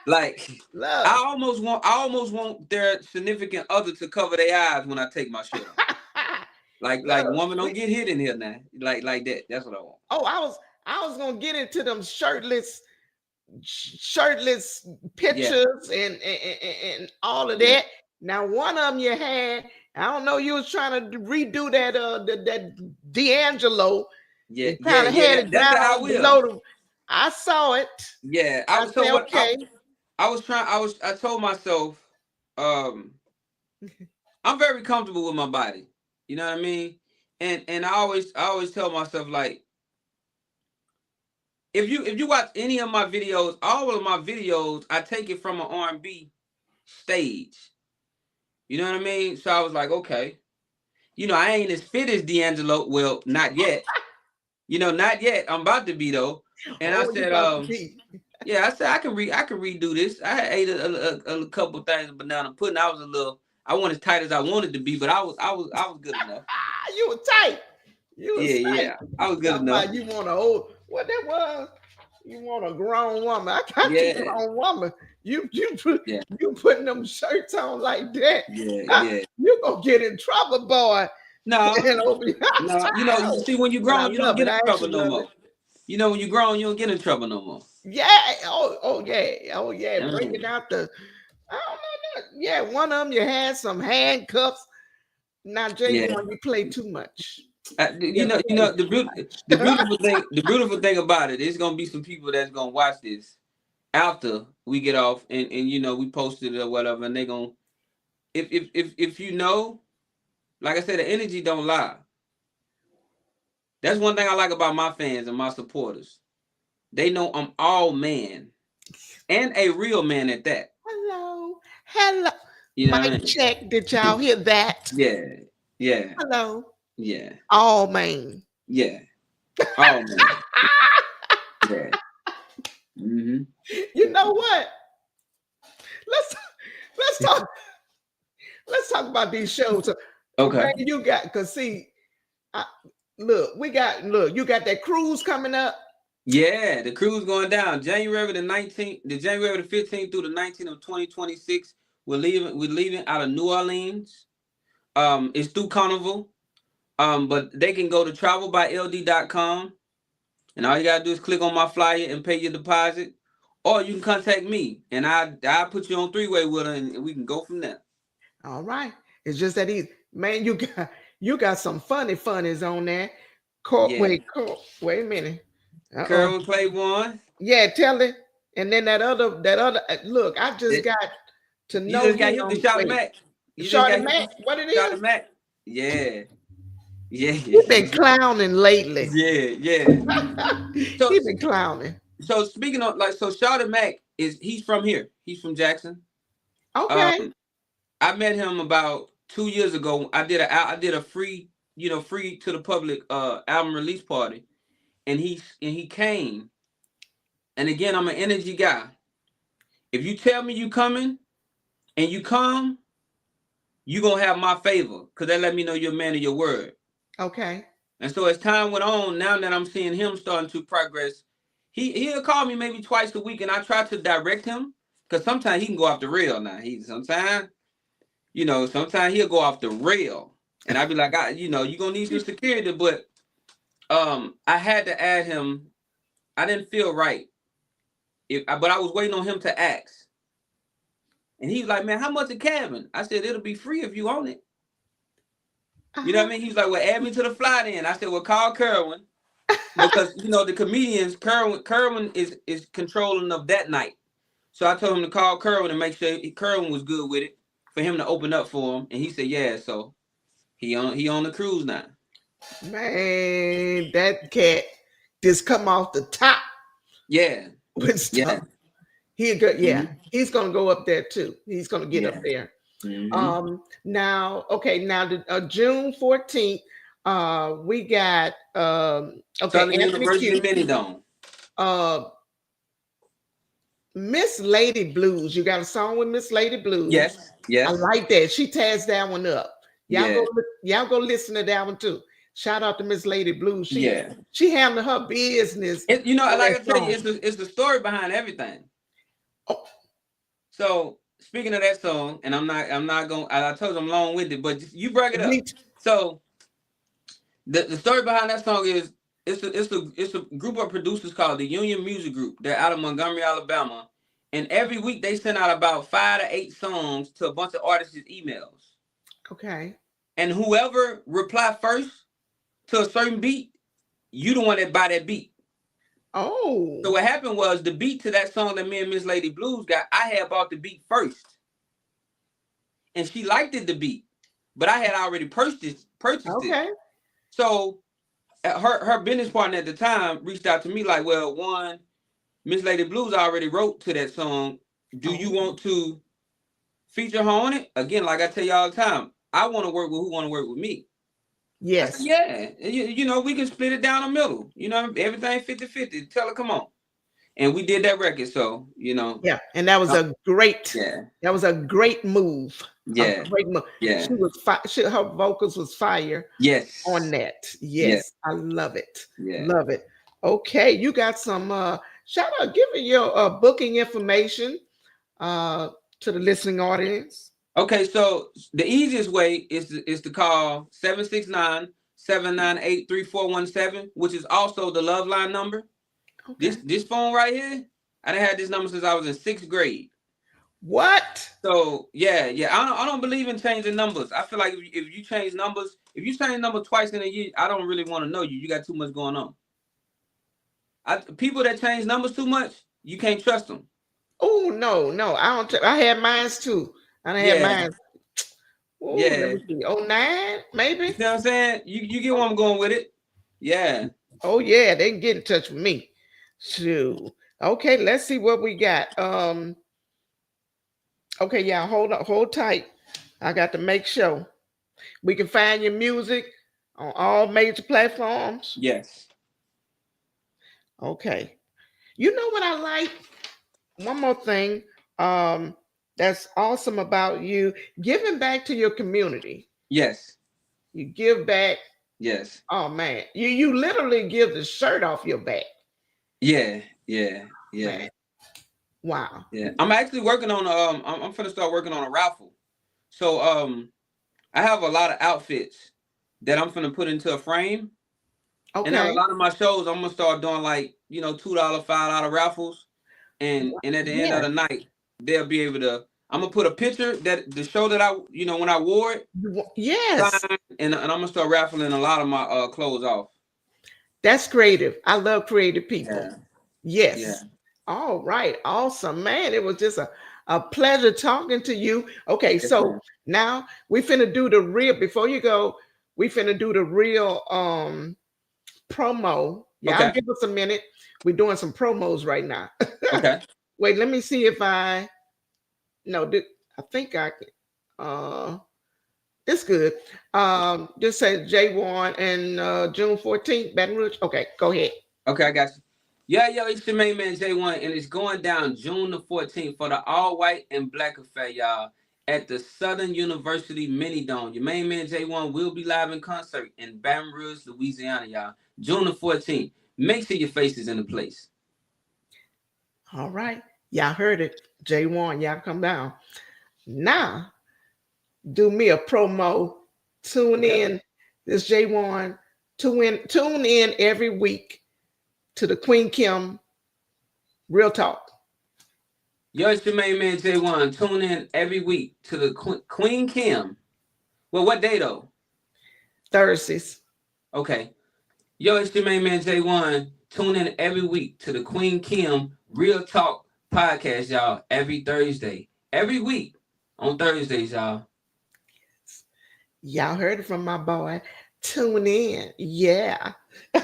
like Love. I almost want their significant other to cover their eyes when I take my shirt off. Like Look. woman, don't get hit in here now. Like that. That's what I want. Oh, I was gonna get into them shirtless Yeah. pictures and all of Yeah. that. Now, one of them you had, I don't know, you was trying to redo that D'Angelo. Yeah. You Yeah. kind of Yeah. had it That's the I down will. below the. I saw it. Yeah. I So say, what okay. I was trying I told myself, um, I'm very comfortable with my body. You know what I mean? And I always tell myself like if you watch any of my videos, all of my videos, I take it from an R&B stage. You know what I mean? So I was like, okay, I ain't as fit as D'Angelo. Well, not yet. Not yet. I'm about to be though. And I Oh, you said, about to be. yeah, I said I can redo this. I had ate a couple things of banana pudding. I was a little. I wasn't as tight as I wanted to be, but I was good enough. You were tight. You Yeah, was tight. yeah, I was good Talking enough. about you want a old what that was? You want a grown woman. I got the Yeah, grown woman. yeah, You putting them shirts on like that. yeah, yeah. You gonna get in trouble, boy. No, And over your no. You child. see, when you're But I grown, you don't love it. get in I trouble actually no love it. more. When you're grown, you don't get in trouble no more. Yeah. Oh yeah. Oh yeah. Bringing Mm. out the. I don't know. Yeah. One of them you had some handcuffs. Now Yeah. J-WONN, you play too much. You You know, you play know the too much. beautiful thing. The beautiful thing about it is gonna be some people that's gonna watch this after we get off, and we posted it or whatever, and they gonna if like I said, the energy don't lie. That's one thing I like about my fans and my supporters. They know I'm all man and a real man at that. Hello. Hello. You know what I Mic mean? check. Did y'all hear that? Yeah, yeah, Hello. yeah, All man. yeah. All man. Yeah. Hmm. You know what? Let's let's talk let's talk about these shows. Man, Okay. you got because see, I, look, you got that cruise coming up. Yeah, the cruise going down January the 19th, the January the 15th through the 19th of 2026. We're leaving out of New Orleans. It's through Carnival. But they can go to travelbyld.com and all you gotta do is click on my flyer and pay your deposit. Or you can contact me and I'll put you on three-way with her and we can go from there. All right. It's just that easy. Man, you got some funnies on there. Yeah. Wait a minute. Uh-oh. Curl and Clay one. Yeah, tell it. And then that other look, I just got to You know just got hit the him. shot of Wait, Mac. You just got Charlotte hit Mack, the what it shot is? of Mac. Yeah. Yeah. He been clowning lately. Yeah, yeah. So He been clowning. so speaking of like so Charlotte Mac he's from here. He's from Jackson. Okay. Um I met him about 2 years ago. I did a free, free to the public album release party, and he came. And again, I'm an energy guy. If you tell me you coming and you come, you gonna have my favor, cause that let me know you're a man of your word. Okay. And so as time went on, now that I'm seeing him starting to progress, he'll call me maybe twice a week, and I try to direct him. Because sometimes he can go off the rail now. Sometimes he'll go off the rail. And I'd be like, you're gonna need some security, but I had to add him. I didn't feel right. But I was waiting on him to ask. And he was like, man, how much a cabin? I said, it'll be free if you own it. You know what I mean? He was like, well, add me to the fly then. I said, well, call Kerwin. Because, the comedians, Kerwin is controlling of that night. So I told him to call Kerwin and make sure Kerwin was good with it for him to open up for him. And he said, yeah. So he on the cruise now. Man, that cat just come off the top. Yeah. With stuff. Yeah. He's gonna go up there too. He's gonna get up there. Mm-hmm. Now the June 14th, we got Southern University Mini Dome. Miss Lady Blues. You got a song with Miss Lady Blues. Yes. I like that. She tears that one up. Y'all go listen to that one too. Shout out to Miss Lady Blues. She handled her business. Like I tell you, it's the story behind everything. Oh. So speaking of that song, and I'm not going. I told you I'm long-winded, but you break it up. So the story behind that song is it's a group of producers called the Union Music Group. They're out of Montgomery, Alabama, and every week they send out about 5 to 8 songs to a bunch of artists' emails. Okay. And whoever reply first to a certain beat, you the one that buy that beat. Oh. So what happened was the beat to that song that me and Miss Lady Blues got, I had bought the beat first. And she liked the beat, but I had already purchased it. So her business partner at the time reached out to me like, well, one, Miss Lady Blues already wrote to that song. Do you want to feature her on it? Again, like I tell you all the time, I want to work with who want to work with me. Yes. Said, yeah. We can split it down the middle. Everything 50-50. Tell her, come on. And we did that record. So, Yeah. And that was a great, that was a great move. Yeah. A great move. Yeah. Her vocals was fire. Yes. On that. Yes. I love it. Yeah. Love it. Okay. You got some, shout out, give me your booking information to the listening audience. Okay, so the easiest way is to call 769-798-3417, which is also the Love Line number. Okay. This phone right here, I done had this number since I was in 6th grade. What? So yeah, I don't believe in changing numbers. I feel like if you change numbers, if you change numbers twice in a year, I don't really want to know you. You got too much going on. People that change numbers too much, you can't trust them. Oh no, I don't. I had mines too. I had mine. Ooh, let me see. 09, maybe. You know what I'm saying? You get where I'm going with it. Yeah. Oh yeah, they can get in touch with me. Shoot. Okay, let's see what we got. Okay, y'all, hold tight. I got to make sure we can find your music on all major platforms. Yes. Okay. You know what I like? One more thing. That's awesome about you giving back to your community. Yes. You give back. Yes. Oh man, you literally give the shirt off your back. Yeah. Man. Wow. Yeah. I'm actually working on I'm gonna start working on a raffle. So I have a lot of outfits that I'm gonna put into a frame. Okay. And then a lot of my shows I'm gonna start doing like, $2, $5 raffles. And at the end of the night, they'll be able to. I'm gonna put a picture that the show that I, when I wore it. Yes. And I'm gonna start raffling a lot of my clothes off. That's creative. I love creative people. Yeah. Yes. Yeah. All right. Awesome, man. It was just a pleasure talking to you. Okay, so now we finna do the real. Before you go, we finna do the real promo. Y'all give us a minute. We're doing some promos right now. Okay. Wait, let me see if I think I can. It's good. Just say J-WONN and June 14th, Baton Rouge. Okay, go ahead. Okay, I got you. Yo, it's your main man J-WONN, and it's going down June the 14th for the all-white and black affair, y'all, at the Southern University Mini Dome. Your main man J-WONN will be live in concert in Baton Rouge, Louisiana, y'all. June the 14th. Make sure your face is in the place. All right. Y'all heard it. J-WONN, y'all come down. Now, do me a promo. Tune Okay. in. This J-WONN. Tune in every week to the Queen Kim Real Talk. Yo, it's your main man J-WONN. Tune in every week to the Queen Kim. Well, what day though? Thursdays. Okay. Yo, it's your main man J-WONN. Tune in every week to the Queen Kim Real Talk podcast, y'all. Every Thursday. Every week on Thursdays, y'all. Y'all heard it from my boy. Tune in. Yeah.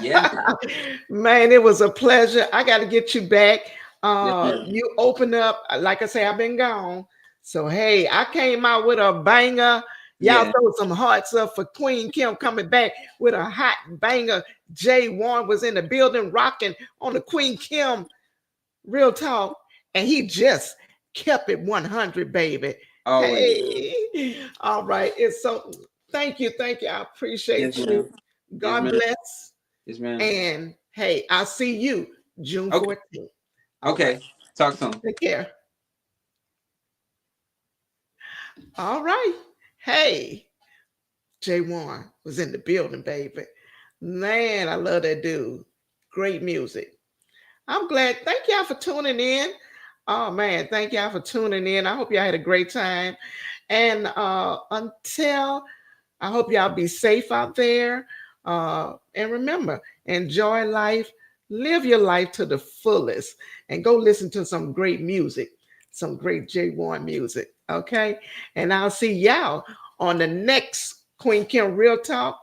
Yeah, man. Man, it was a pleasure. I got to get you back. Yes, ma'am. You open up, like I say, I've been gone. So hey, I came out with a banger. Y'all Yeah. throw some hearts up for Queen Kim coming back with a hot banger. J-WONN was in the building rocking on the Queen Kim Real Talk, and he just kept it 100, baby. Always. Hey, all right. It's so thank you, thank you. I Yes, appreciate you. ma'am. Yes, God ma'am. bless. Yes, ma'am. And hey, I'll see you June Okay. 14th. All right. Okay. Talk soon. Take care. All right. Hey, J-WONN was in the building, baby. Man, I love that dude. Great music. I'm glad. Thank y'all for tuning in. Oh man, thank y'all for tuning in. I hope y'all had a great time. And until I hope y'all be safe out there. And remember, enjoy life, live your life to the fullest, and go listen to some great music, some great J-WONN music. Okay. And I'll see y'all on the next Queen Kim Real Talk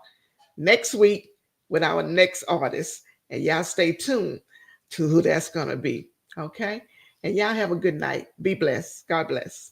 next week with our next artist. And y'all stay tuned to who that's going to be. Okay. And y'all have a good night. Be blessed. God bless.